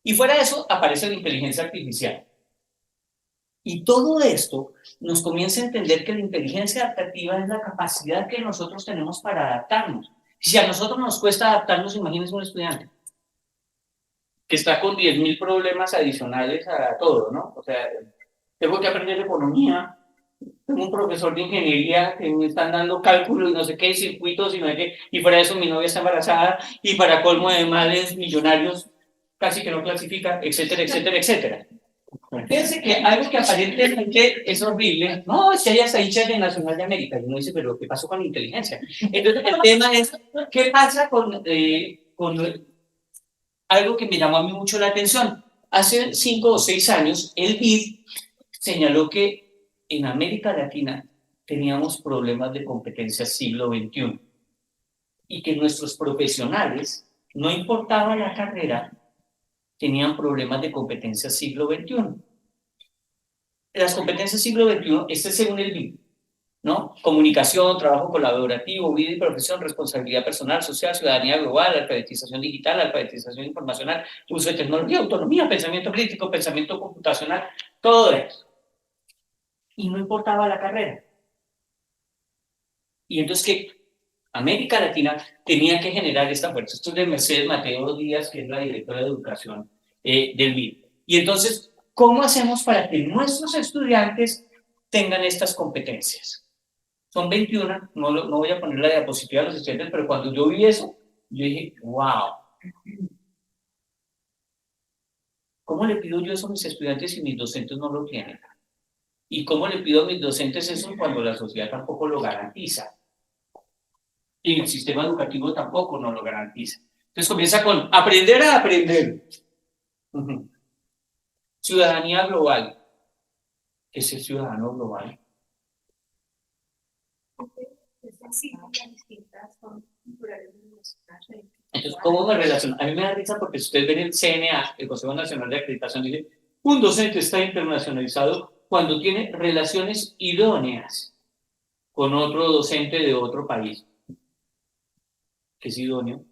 Y fuera de eso aparece la inteligencia artificial. Y todo esto nos comienza a entender que la inteligencia adaptativa es la capacidad que nosotros tenemos para adaptarnos. Si a nosotros nos cuesta adaptarnos, imagínense un estudiante que está con 10.000 problemas adicionales a todo, ¿no? O sea, tengo que aprender economía, tengo un profesor de ingeniería que me están dando cálculo y no sé qué, circuitos y no sé qué, y fuera de eso mi novia está embarazada y para colmo de males millonarios casi que no clasifica, etcétera, etcétera, etcétera. Fíjense que algo que aparentemente es horrible, no, es que hay hasta hinchas de Nacional de América, y uno dice, pero ¿qué pasó con la inteligencia? Entonces el tema es, ¿qué pasa con algo que me llamó a mí mucho la atención? Hace 5 o 6 años, el BID señaló que en América Latina teníamos problemas de competencia siglo XXI, y que nuestros profesionales, no importaba la carrera, tenían problemas de competencia siglo XXI. Las competencias siglo XXI, este es según el BID, ¿no? Comunicación, trabajo colaborativo, vida y profesión, responsabilidad personal, social, ciudadanía global, alfabetización digital, alfabetización informacional, uso de tecnología, autonomía, pensamiento crítico, pensamiento computacional, todo eso. Y no importaba la carrera. Y entonces, ¿qué? América Latina tenía que generar esta fuerza. Esto es de Mercedes Mateo Díaz, que es la directora de educación del BID. Y entonces, ¿cómo hacemos para que nuestros estudiantes tengan estas competencias? Son 21, no voy a poner la diapositiva a los estudiantes, pero cuando yo vi eso, yo dije, wow. ¿Cómo le pido yo eso a mis estudiantes si mis docentes no lo tienen? ¿Y cómo le pido a mis docentes eso cuando la sociedad tampoco lo garantiza? Y el sistema educativo tampoco nos lo garantiza. Entonces comienza con aprender a aprender. Ciudadanía global. ¿Qué es el ciudadano global? Es sencillo, las distintas son Entonces, ¿cómo me relaciono? A mí me da risa porque si ustedes ven el CNA, el Consejo Nacional de Acreditación, dice, un docente está internacionalizado cuando tiene relaciones idóneas con otro docente de otro país. ¿Qué es idóneo?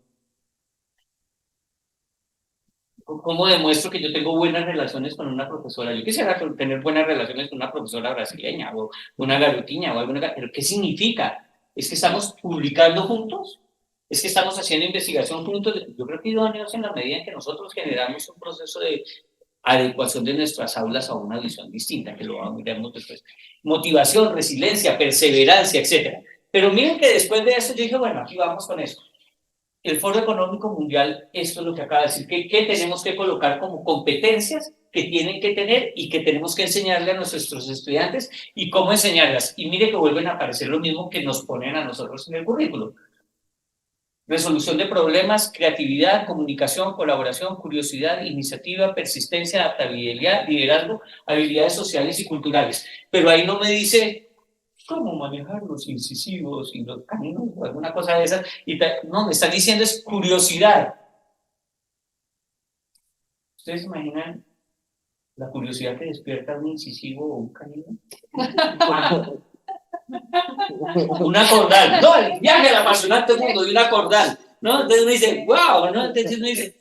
¿Cómo demuestro que yo tengo buenas relaciones con una profesora? Yo quisiera tener buenas relaciones con una profesora brasileña o una garotiña o alguna, pero ¿qué significa? ¿Es que estamos publicando juntos? ¿Es que estamos haciendo investigación juntos? Yo creo que idóneos en la medida en que nosotros generamos un proceso de adecuación de nuestras aulas a una visión distinta, que lo veremos después. Motivación, resiliencia, perseverancia, etc. Pero miren que después de eso yo dije, bueno, aquí vamos con eso. El Foro Económico Mundial, esto es lo que acaba de decir, que tenemos que colocar como competencias que tienen que tener y que tenemos que enseñarle a nuestros estudiantes y cómo enseñarlas. Y mire que vuelven a aparecer lo mismo que nos ponen a nosotros en el currículo. Resolución de problemas, creatividad, comunicación, colaboración, curiosidad, iniciativa, persistencia, adaptabilidad, liderazgo, habilidades sociales y culturales. Pero ahí no me dice cómo manejar los incisivos y los caninos o alguna cosa de esas. No, me están diciendo es curiosidad. ¿Ustedes se imaginan la curiosidad que despierta un incisivo o un canino? Una cordal, no, el viaje al apasionante mundo de una cordal, ¿no? Entonces uno dice, wow, ¿no? Entonces uno dice,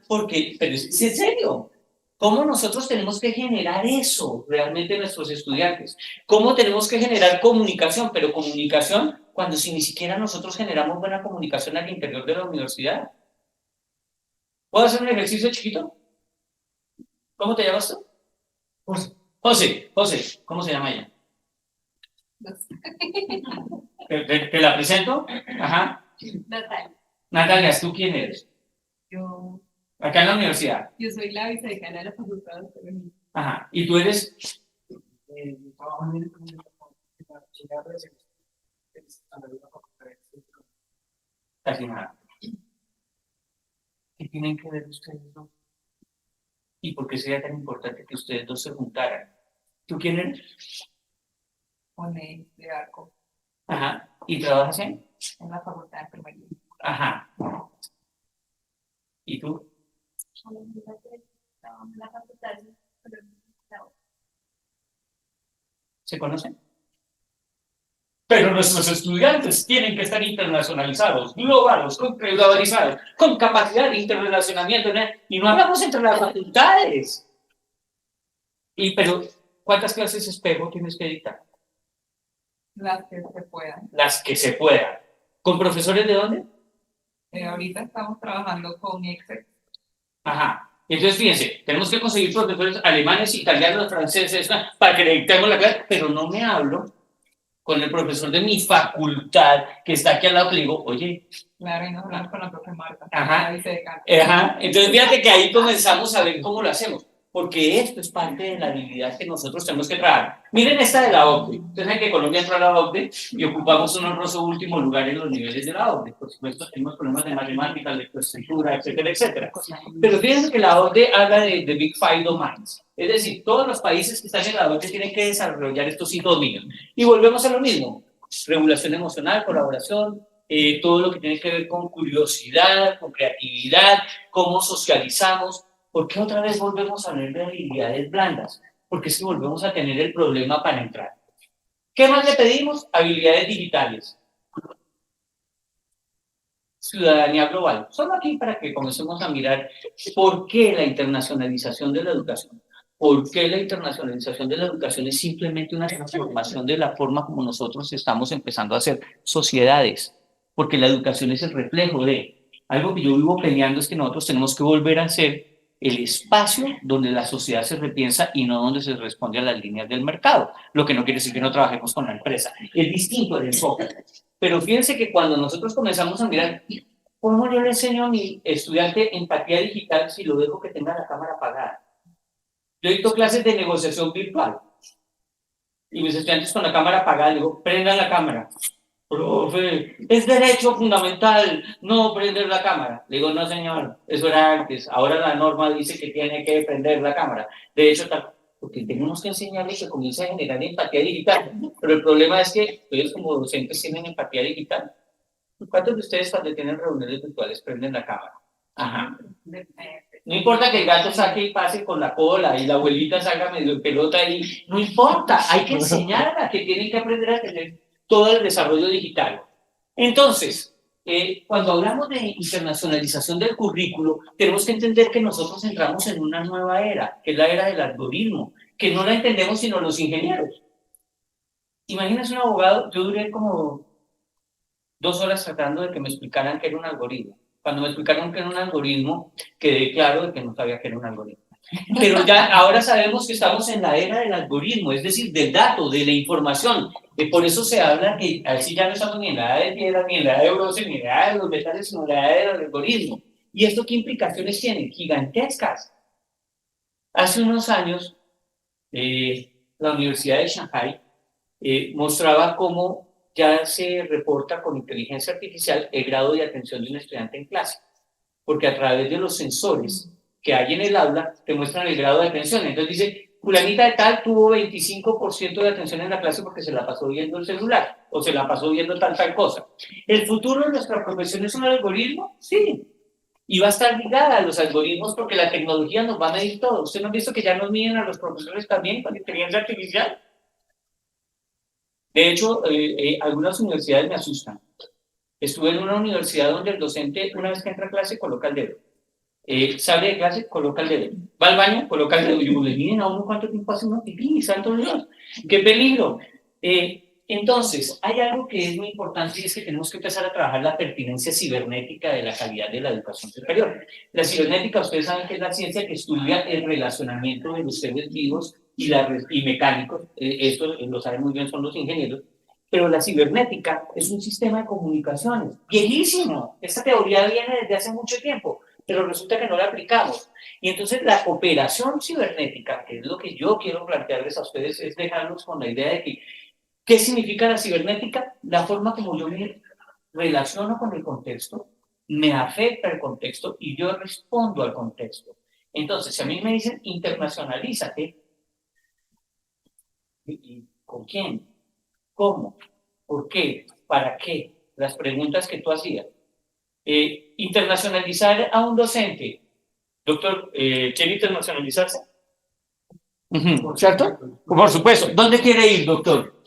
porque, pero es en serio, ¿cómo nosotros tenemos que generar eso realmente en nuestros estudiantes? ¿Cómo tenemos que generar comunicación? Pero comunicación cuando si ni siquiera nosotros generamos buena comunicación al interior de la universidad. ¿Puedo hacer un ejercicio chiquito? ¿Cómo te llamas tú? José, ¿cómo se llama ella? ¿Te la presento? Ajá. Natalia, ¿tú quién eres? Yo Acá en la universidad. soy la vicedecana de la Facultad de Economía. Ajá. ¿Y tú eres? Trabajo en el Casi nada. ¿Qué tienen que ver ustedes dos? ¿Y por qué sería tan importante que ustedes dos se juntaran? ¿Tú quién eres? Con de Arco Ajá. ¿Y trabajas en? en la Facultad de Enfermería. Ajá. ¿Y tú? ¿Se conocen? Pero nuestros estudiantes tienen que estar internacionalizados, globalizados, con capacidad de interrelacionamiento, ¿no? Y no hablamos entre las facultades. Pero, ¿cuántas clases espejo tienes que dictar? Las que se puedan. Las que se puedan. ¿Con profesores de dónde? Ahorita estamos trabajando con Excel. Ajá. Entonces, fíjense, tenemos que conseguir profesores alemanes, italianos, franceses, para que le dictemos la clase, pero no me hablo con el profesor de mi facultad, que está aquí al lado, que le digo, oye. Claro, y nos hablamos con la profe Marta. Ajá. La vicedecana. Ajá. Entonces, fíjate que ahí comenzamos a ver cómo lo hacemos, porque esto es parte de la habilidad que nosotros tenemos que trabajar. Miren esta de la OCDE. Ustedes saben que Colombia entró a la OCDE y ocupamos un honroso último lugar en los niveles de la OCDE. Por supuesto, tenemos problemas de matemáticas, de estructura, etcétera, etcétera. Pero fíjense que la OCDE habla de Big Five Domains. Es decir, todos los países que están en la OCDE tienen que desarrollar estos 5 dominios. Y volvemos a lo mismo. Regulación emocional, colaboración, todo lo que tiene que ver con curiosidad, con creatividad, cómo socializamos. ¿Por qué otra vez volvemos a hablar de habilidades blandas? Porque es que volvemos a tener el problema para entrar. ¿Qué más le pedimos? Habilidades digitales. Ciudadanía global. Solo aquí para que comencemos a mirar por qué la internacionalización de la educación. ¿Por qué la internacionalización de la educación es simplemente una transformación de la forma como nosotros estamos empezando a hacer sociedades? Porque la educación es el reflejo de algo que yo vivo peleando, es que nosotros tenemos que volver a ser el espacio donde la sociedad se repiensa y no donde se responde a las líneas del mercado, lo que no quiere decir que no trabajemos con la empresa. Es distinto el enfoque. Pero fíjense que cuando nosotros comenzamos a mirar, ¿cómo yo le enseño a mi estudiante empatía digital si lo dejo que tenga la cámara apagada? Yo dicto clases de negociación virtual y mis estudiantes con la cámara apagada, les digo, prendan la cámara. Profe, es derecho fundamental no prender la cámara. Le digo, no señor, eso era antes. Ahora la norma dice que tiene que prender la cámara. De hecho, porque tenemos que enseñarle que comience a generar empatía digital. Pero el problema es que ustedes como docentes tienen empatía digital. ¿Cuántos de ustedes cuando tienen reuniones virtuales prenden la cámara? Ajá. No importa que el gato saque y pase con la cola y la abuelita salga medio en pelota y no importa, hay que enseñarla que tienen que aprender a tener todo el desarrollo digital. Entonces, cuando hablamos de internacionalización del currículo, tenemos que entender que nosotros entramos en una nueva era, que es la era del algoritmo, que no la entendemos sino los ingenieros. Imagínense un abogado, yo duré como 2 horas tratando de que me explicaran qué era un algoritmo. Cuando me explicaron qué era un algoritmo, quedé claro de que no sabía qué era un algoritmo. Pero ya ahora sabemos que estamos en la era del algoritmo, es decir, del dato, de la información. Por eso se habla que así ya no estamos ni en la edad de piedra, ni en la edad de bronce, ni en la edad de los metales, sino en la edad del algoritmo. ¿Y esto qué implicaciones tiene? Gigantescas. Hace unos años, la Universidad de Shanghái mostraba cómo ya se reporta con inteligencia artificial el grado de atención de un estudiante en clase, porque a través de los sensores que hay en el aula te muestran el grado de atención. Entonces dice, fulanita de tal tuvo 25% de atención en la clase porque se la pasó viendo el celular, o se la pasó viendo tal cosa. ¿El futuro de nuestra profesión es un algoritmo? Sí. Y va a estar ligada a los algoritmos porque la tecnología nos va a medir todo. ¿Usted no ha visto que ya nos miden a los profesores también con inteligencia artificial? De hecho, algunas universidades me asustan. Estuve en una universidad donde el docente, una vez que entra a clase, coloca el dedo. Sale de clase, coloca el dedo. Va al baño, coloca el dedo. Y le miren a uno cuánto tiempo hace uno pipí, santo Dios. ¡Qué peligro! Entonces, hay algo que es muy importante y es que tenemos que empezar a trabajar la pertinencia cibernética de la calidad de la educación superior. La cibernética, ustedes saben que es la ciencia que estudia el relacionamiento de los seres vivos y mecánicos, esto lo saben muy bien, son los ingenieros, pero la cibernética es un sistema de comunicaciones, viejísimo, esta teoría viene desde hace mucho tiempo, pero resulta que no la aplicamos, y entonces la cooperación cibernética, que es lo que yo quiero plantearles a ustedes, es dejarlos con la idea de que, ¿qué significa la cibernética? La forma como yo me relaciono con el contexto, me afecta el contexto y yo respondo al contexto. Entonces, si a mí me dicen internacionalízate, ¿y con quién? ¿Cómo? ¿Por qué? ¿Para qué? Las preguntas que tú hacías. Internacionalizar a un docente. Doctor, ¿quiere internacionalizarse? ¿Cierto? Por supuesto. ¿Dónde quiere ir, doctor?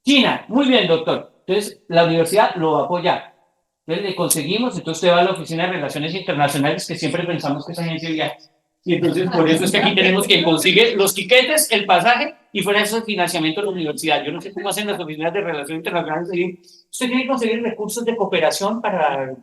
China. Muy bien, doctor. Entonces, la universidad lo va a apoyar. Entonces, le conseguimos, entonces usted va a la Oficina de Relaciones Internacionales, que siempre pensamos que esa agencia viaja. Y entonces, por eso es que aquí tenemos que conseguir los tiquetes, el pasaje, y fuera eso el financiamiento de la universidad. Yo no sé cómo hacen las oficinas de Relaciones Internacionales. Usted tiene que conseguir recursos de cooperación para...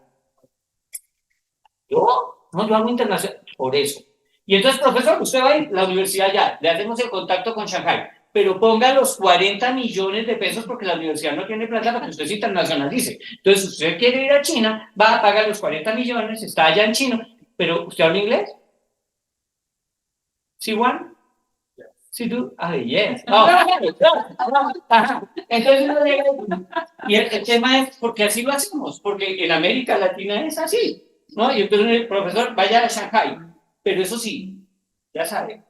Yo hago internacional, por eso. Y entonces, profesor, usted va a ir a la universidad ya, le hacemos el contacto con Shanghái, pero ponga los 40 millones de pesos porque la universidad no tiene plata para que usted se internacionalice. Entonces, usted quiere ir a China, va a pagar los 40 millones, está allá en China, pero ¿usted habla inglés? ¿Sí, Juan? ¿Sí tú? Ah, yes. Entonces, y el tema es, porque así lo hacemos, porque en América Latina es así, ¿no? Y entonces el profesor vaya a Shanghái, pero eso sí, ya sabe,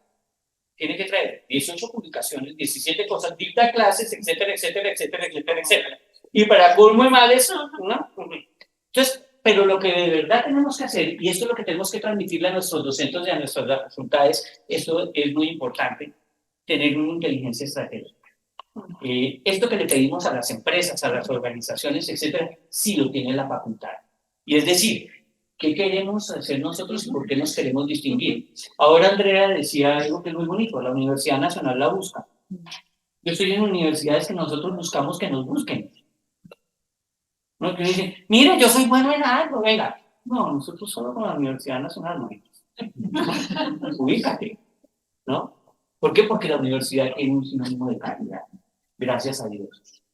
tiene que traer 18 publicaciones, 17 cosas, dicta clases, etcétera, etcétera, etcétera, etcétera, etcétera. Y para colmo de males, ¿no? Entonces, pero lo que de verdad tenemos que hacer, y esto es lo que tenemos que transmitirle a nuestros docentes y a nuestras facultades, esto es muy importante, tener una inteligencia estratégica. Esto que le pedimos a las empresas, a las organizaciones, etcétera, sí lo tiene la facultad. Y es decir, ¿qué queremos hacer nosotros y por qué nos queremos distinguir? Ahora Andrea decía algo que es muy bonito, la Universidad Nacional la busca. Yo estoy en universidades que nosotros buscamos que nos busquen. ¿No? Que dicen, mire, yo soy bueno en algo, venga. No, nosotros solo con la Universidad Nacional no. Ubícate, ¿no? ¿Por qué? Porque la universidad tiene un sinónimo de calidad. Gracias a Dios.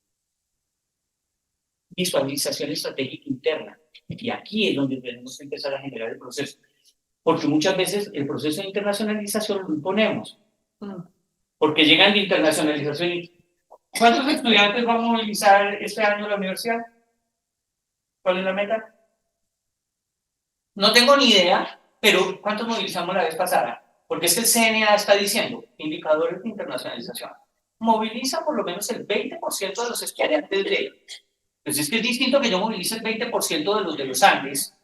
Visualización estratégica interna. Y aquí es donde tenemos que empezar a generar el proceso. Porque muchas veces el proceso de internacionalización lo imponemos. Porque llegan de internacionalización y... ¿Cuántos estudiantes van a movilizar este año la universidad? ¿Cuál es la meta? No tengo ni idea, pero ¿cuántos movilizamos la vez pasada? Porque es que el CNA está diciendo, indicadores de internacionalización, moviliza por lo menos el 20% de los estudiantes de Pues es que es distinto que yo movilice el 20% de los Andes,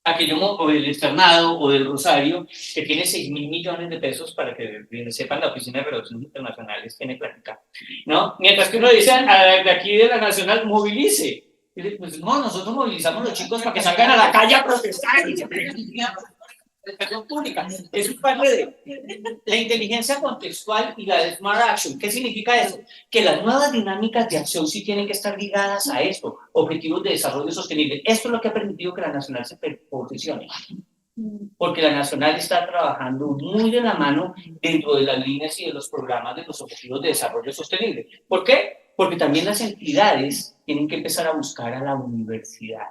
a que o del Externado o del Rosario, que tiene 6.000 millones de pesos para que sepan, la Oficina de Relaciones Internacionales tiene plática, ¿no? Mientras que uno dice de aquí de la Nacional, movilice. Pues no, nosotros movilizamos a los chicos para que salgan a la calle a protestar y se educación pública. Es parte de la inteligencia contextual y la de Smart Action. ¿Qué significa eso? Que las nuevas dinámicas de acción sí tienen que estar ligadas a esto, objetivos de desarrollo sostenible. Esto es lo que ha permitido que la Nacional se posicione. Porque la Nacional está trabajando muy de la mano dentro de las líneas y de los programas de los objetivos de desarrollo sostenible. ¿Por qué? Porque también las entidades tienen que empezar a buscar a la universidad.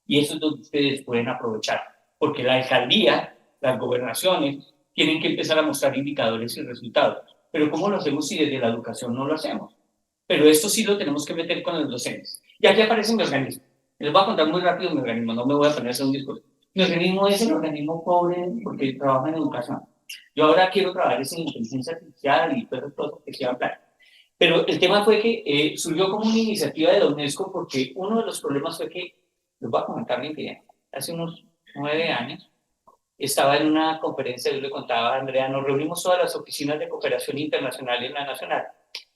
Y eso es lo que ustedes pueden aprovechar. Porque la alcaldía, las gobernaciones, tienen que empezar a mostrar indicadores y resultados. Pero ¿cómo lo hacemos si desde la educación no lo hacemos? Pero esto sí lo tenemos que meter con los docentes. Y aquí aparece mi organismo. Les voy a contar muy rápido mi organismo, no me voy a poner a hacer un discurso. Mi organismo es el organismo pobre porque trabaja en educación. Yo ahora quiero trabajar en inteligencia artificial y todo eso que se va a hablar. Pero el tema fue que surgió como una iniciativa de la UNESCO porque uno de los problemas fue que, les voy a comentar bien que hace unos 9 años, estaba en una conferencia, yo le contaba a Andrea, nos reunimos todas las oficinas de cooperación internacional en la Nacional,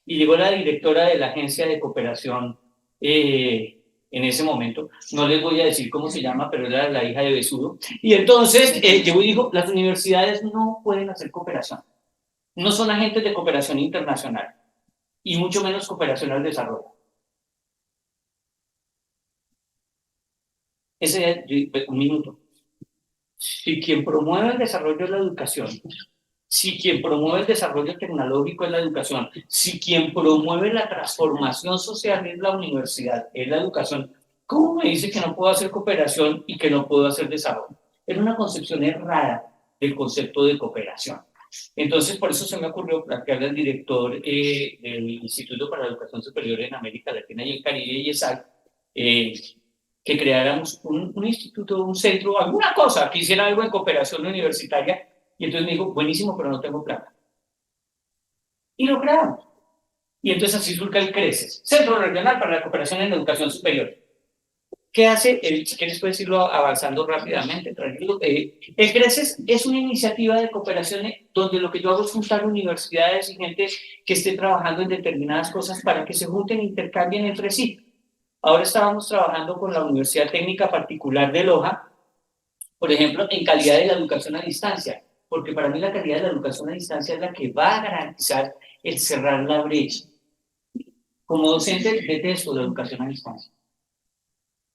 y llegó la directora de la agencia de cooperación en ese momento, no les voy a decir cómo se llama, pero era la hija de Besudo, y entonces llegó y dijo, las universidades no pueden hacer cooperación, no son agentes de cooperación internacional, y mucho menos cooperación al desarrollo. Ese, un minuto. Si quien promueve el desarrollo es la educación, si quien promueve el desarrollo tecnológico es la educación, si quien promueve la transformación social es la universidad, es la educación, ¿cómo me dice que no puedo hacer cooperación y que no puedo hacer desarrollo? Es una concepción errada del concepto de cooperación. Entonces, por eso se me ocurrió plantearle al director del Instituto para la Educación Superior en América Latina y el Caribe, y ESAL, que creáramos un instituto, un centro, alguna cosa, que hiciera algo de cooperación universitaria. Y entonces me dijo, buenísimo, pero no tengo plata. Y lo creamos. Y entonces así surge el CRECES, Centro Regional para la Cooperación en Educación Superior. ¿Qué hace? Si quieres puedes irlo avanzando rápidamente, tranquilo. El CRECES es una iniciativa de cooperación donde lo que yo hago es juntar universidades y gente que esté trabajando en determinadas cosas para que se junten e intercambien entre sí. Ahora estábamos trabajando con la Universidad Técnica Particular de Loja, por ejemplo, en calidad de la educación a distancia, porque para mí la calidad de la educación a distancia es la que va a garantizar el cerrar la brecha. Como docente detesto la educación a distancia.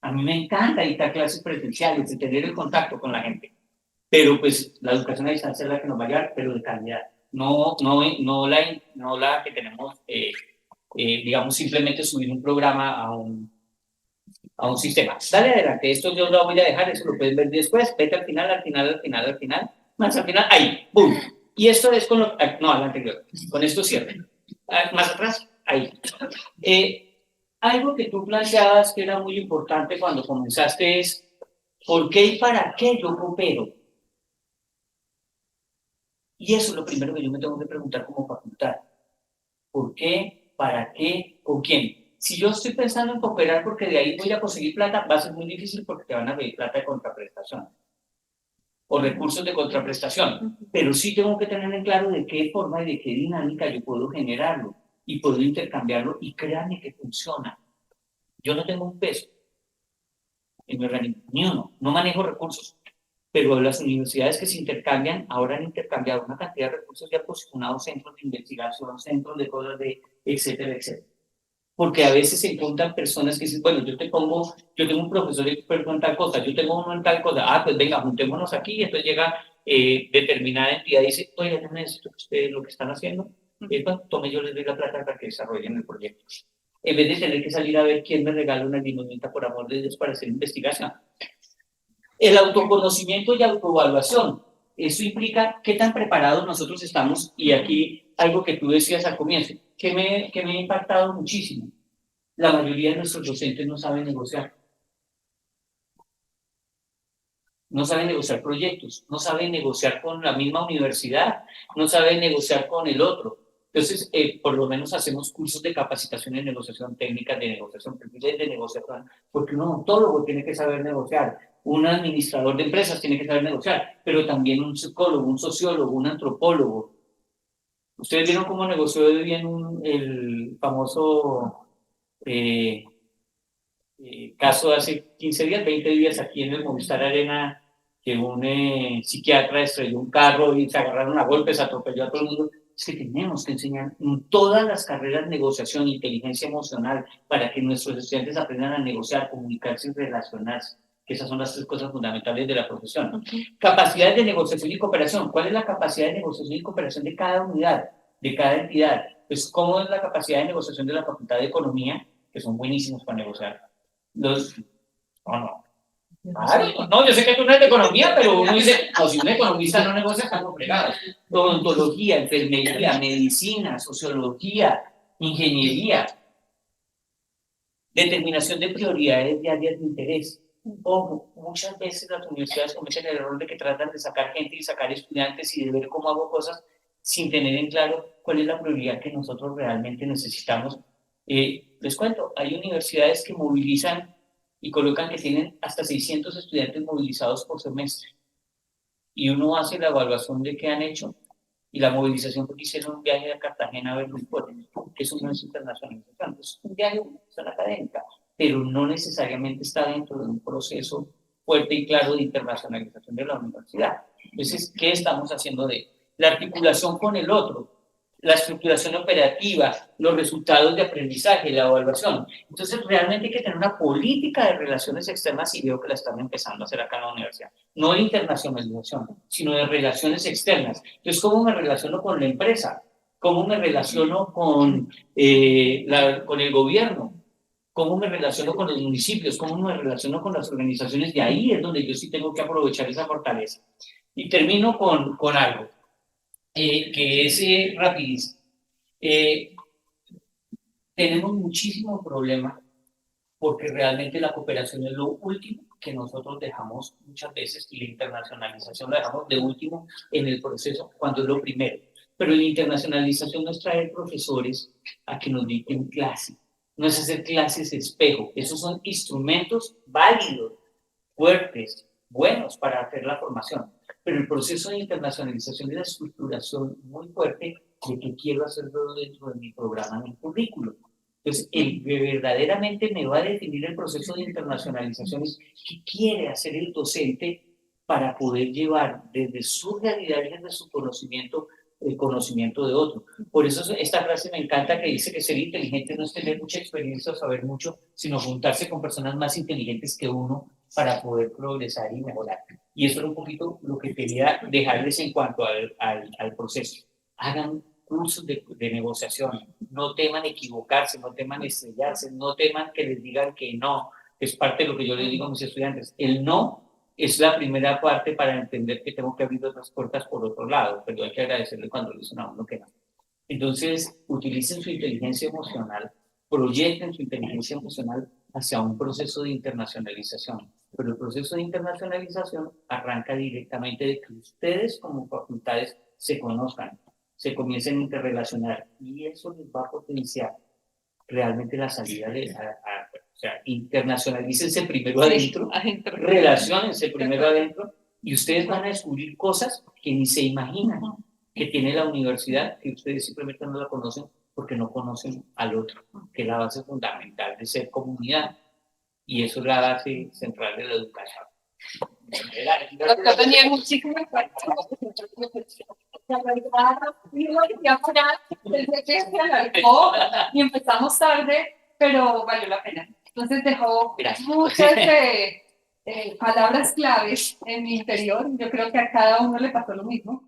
A mí me encanta dictar clases presenciales, de tener el contacto con la gente, pero pues la educación a distancia es la que nos va a llevar, pero de calidad, no la que tenemos, digamos, simplemente subir un programa a un sistema. Dale adelante, esto yo lo voy a dejar, eso lo puedes ver después, vete al final, más al final, ahí, ¡boom! Y esto es con lo, no, al anterior, con esto cierre. Más atrás, ahí. Algo que tú planteabas que era muy importante cuando comenzaste es, ¿por qué y para qué yo coopero? Y eso es lo primero que yo me tengo que preguntar como facultad. ¿Por qué? ¿Para qué? ¿Con quién? Si yo estoy pensando en cooperar porque de ahí voy a conseguir plata, va a ser muy difícil porque te van a pedir plata de contraprestación o recursos de contraprestación. Pero sí tengo que tener en claro de qué forma y de qué dinámica yo puedo generarlo y puedo intercambiarlo y créanme que funciona. Yo no tengo un peso en mi organismo, ni uno, no manejo recursos. Pero las universidades que se intercambian ahora han intercambiado una cantidad de recursos ya posicionados, centros de investigación, centros de cosas de etcétera, etcétera. Porque a veces se encuentran personas que dicen, bueno, yo tengo un profesor experto en tal cosa, yo tengo uno en tal cosa, pues venga, juntémonos aquí, y entonces llega determinada entidad y dice, oye, yo necesito que ustedes lo que están haciendo, bueno, tome, yo les doy la plata para que desarrollen el proyecto. En vez de tener que salir a ver quién me regala una limonita por amor de Dios para hacer investigación. El autoconocimiento y autoevaluación, eso implica qué tan preparados nosotros estamos, y aquí algo que tú decías al comienzo, que me ha impactado muchísimo. La mayoría de nuestros docentes no saben negociar. No saben negociar proyectos, no saben negociar con la misma universidad, no saben negociar con el otro. Entonces, por lo menos hacemos cursos de capacitación en negociación, técnicas de negociación, perfiles de negociación, porque un odontólogo tiene que saber negociar, un administrador de empresas tiene que saber negociar, pero también un psicólogo, un sociólogo, un antropólogo. Ustedes vieron cómo negoció bien el famoso caso de hace 15 días, 20 días aquí en el Movistar Arena, que un psiquiatra estrelló un carro y se agarraron a golpes, atropelló a todo el mundo. Es que tenemos que enseñar en todas las carreras negociación, inteligencia emocional, para que nuestros estudiantes aprendan a negociar, comunicarse y relacionarse, que esas son las 3 cosas fundamentales de la profesión. Capacidades de negociación y cooperación. ¿Cuál es la capacidad de negociación y cooperación de cada unidad, de cada entidad? Pues, ¿cómo es la capacidad de negociación de la Facultad de Economía? Que son buenísimos para negociar. Claro, no, yo sé que tú no eres de economía, pero uno dice, no, si un economista no negocia, estamos fregados. Odontología, enfermería, medicina, sociología, ingeniería. Determinación de prioridades de áreas de interés. Ojo, muchas veces las universidades cometen el error de que tratan de sacar gente y sacar estudiantes y de ver cómo hago cosas sin tener en claro cuál es la prioridad que nosotros realmente necesitamos. Les cuento, hay universidades que movilizan y colocan que tienen hasta 600 estudiantes movilizados por semestre. Y uno hace la evaluación de qué han hecho y la movilización porque hicieron un viaje a Cartagena a ver los pueblos, que eso no es internacionalización, es un viaje de una académica, pero no necesariamente está dentro de un proceso fuerte y claro de internacionalización de la universidad. Entonces, ¿qué estamos haciendo de la articulación con el otro? La estructuración operativa, los resultados de aprendizaje, la evaluación. Entonces, realmente hay que tener una política de relaciones externas y veo que la están empezando a hacer acá en la universidad. No de internacionalización, sino de relaciones externas. Entonces, ¿cómo me relaciono con la empresa? ¿Cómo me relaciono con el gobierno? ¿Cómo me relaciono con los municipios? ¿Cómo me relaciono con las organizaciones? Y ahí es donde yo sí tengo que aprovechar esa fortaleza. Y termino con algo. Que es rapidísimo. Tenemos muchísimo problema porque realmente la cooperación es lo último que nosotros dejamos muchas veces y la internacionalización la dejamos de último en el proceso cuando es lo primero. Pero la internacionalización no es traer profesores a que nos dicten clase, no es hacer clases espejo, esos son instrumentos válidos, fuertes, buenos para hacer la formación. Pero el proceso de internacionalización es la estructuración muy fuerte de que quiero hacerlo dentro de mi programa, en mi currículo. Entonces, el que verdaderamente me va a definir el proceso de internacionalización es qué quiere hacer el docente para poder llevar desde su realidad y desde su conocimiento el conocimiento de otro. Por eso esta frase me encanta que dice que ser inteligente no es tener mucha experiencia o saber mucho, sino juntarse con personas más inteligentes que uno para poder progresar y mejorar. Y eso era un poquito lo que quería dejarles en cuanto al proceso. Hagan cursos de negociación, no teman equivocarse, no teman estrellarse, no teman que les digan que no, que es parte de lo que yo les digo a mis estudiantes. El no es la primera parte para entender que tengo que abrir otras puertas por otro lado, pero hay que agradecerle cuando le dicen a uno que no. Entonces, utilicen su inteligencia emocional, proyecten su inteligencia emocional hacia un proceso de internacionalización. Pero el proceso de internacionalización arranca directamente de que ustedes como facultades se conozcan, se comiencen a interrelacionar y eso les va a potenciar realmente la salida o sea, internacionalícense primero adentro, relaciónense primero adentro y ustedes van a descubrir cosas que ni se imaginan que tiene la universidad, que ustedes simplemente no la conocen porque no conocen al otro, que es la base fundamental de ser comunidad. Y eso es la base central de la educación. Doctor Daniel, muchísimas gracias. Y empezamos tarde, pero valió la pena. Entonces dejó muchas palabras claves en mi interior. Yo creo que a cada uno le pasó lo mismo.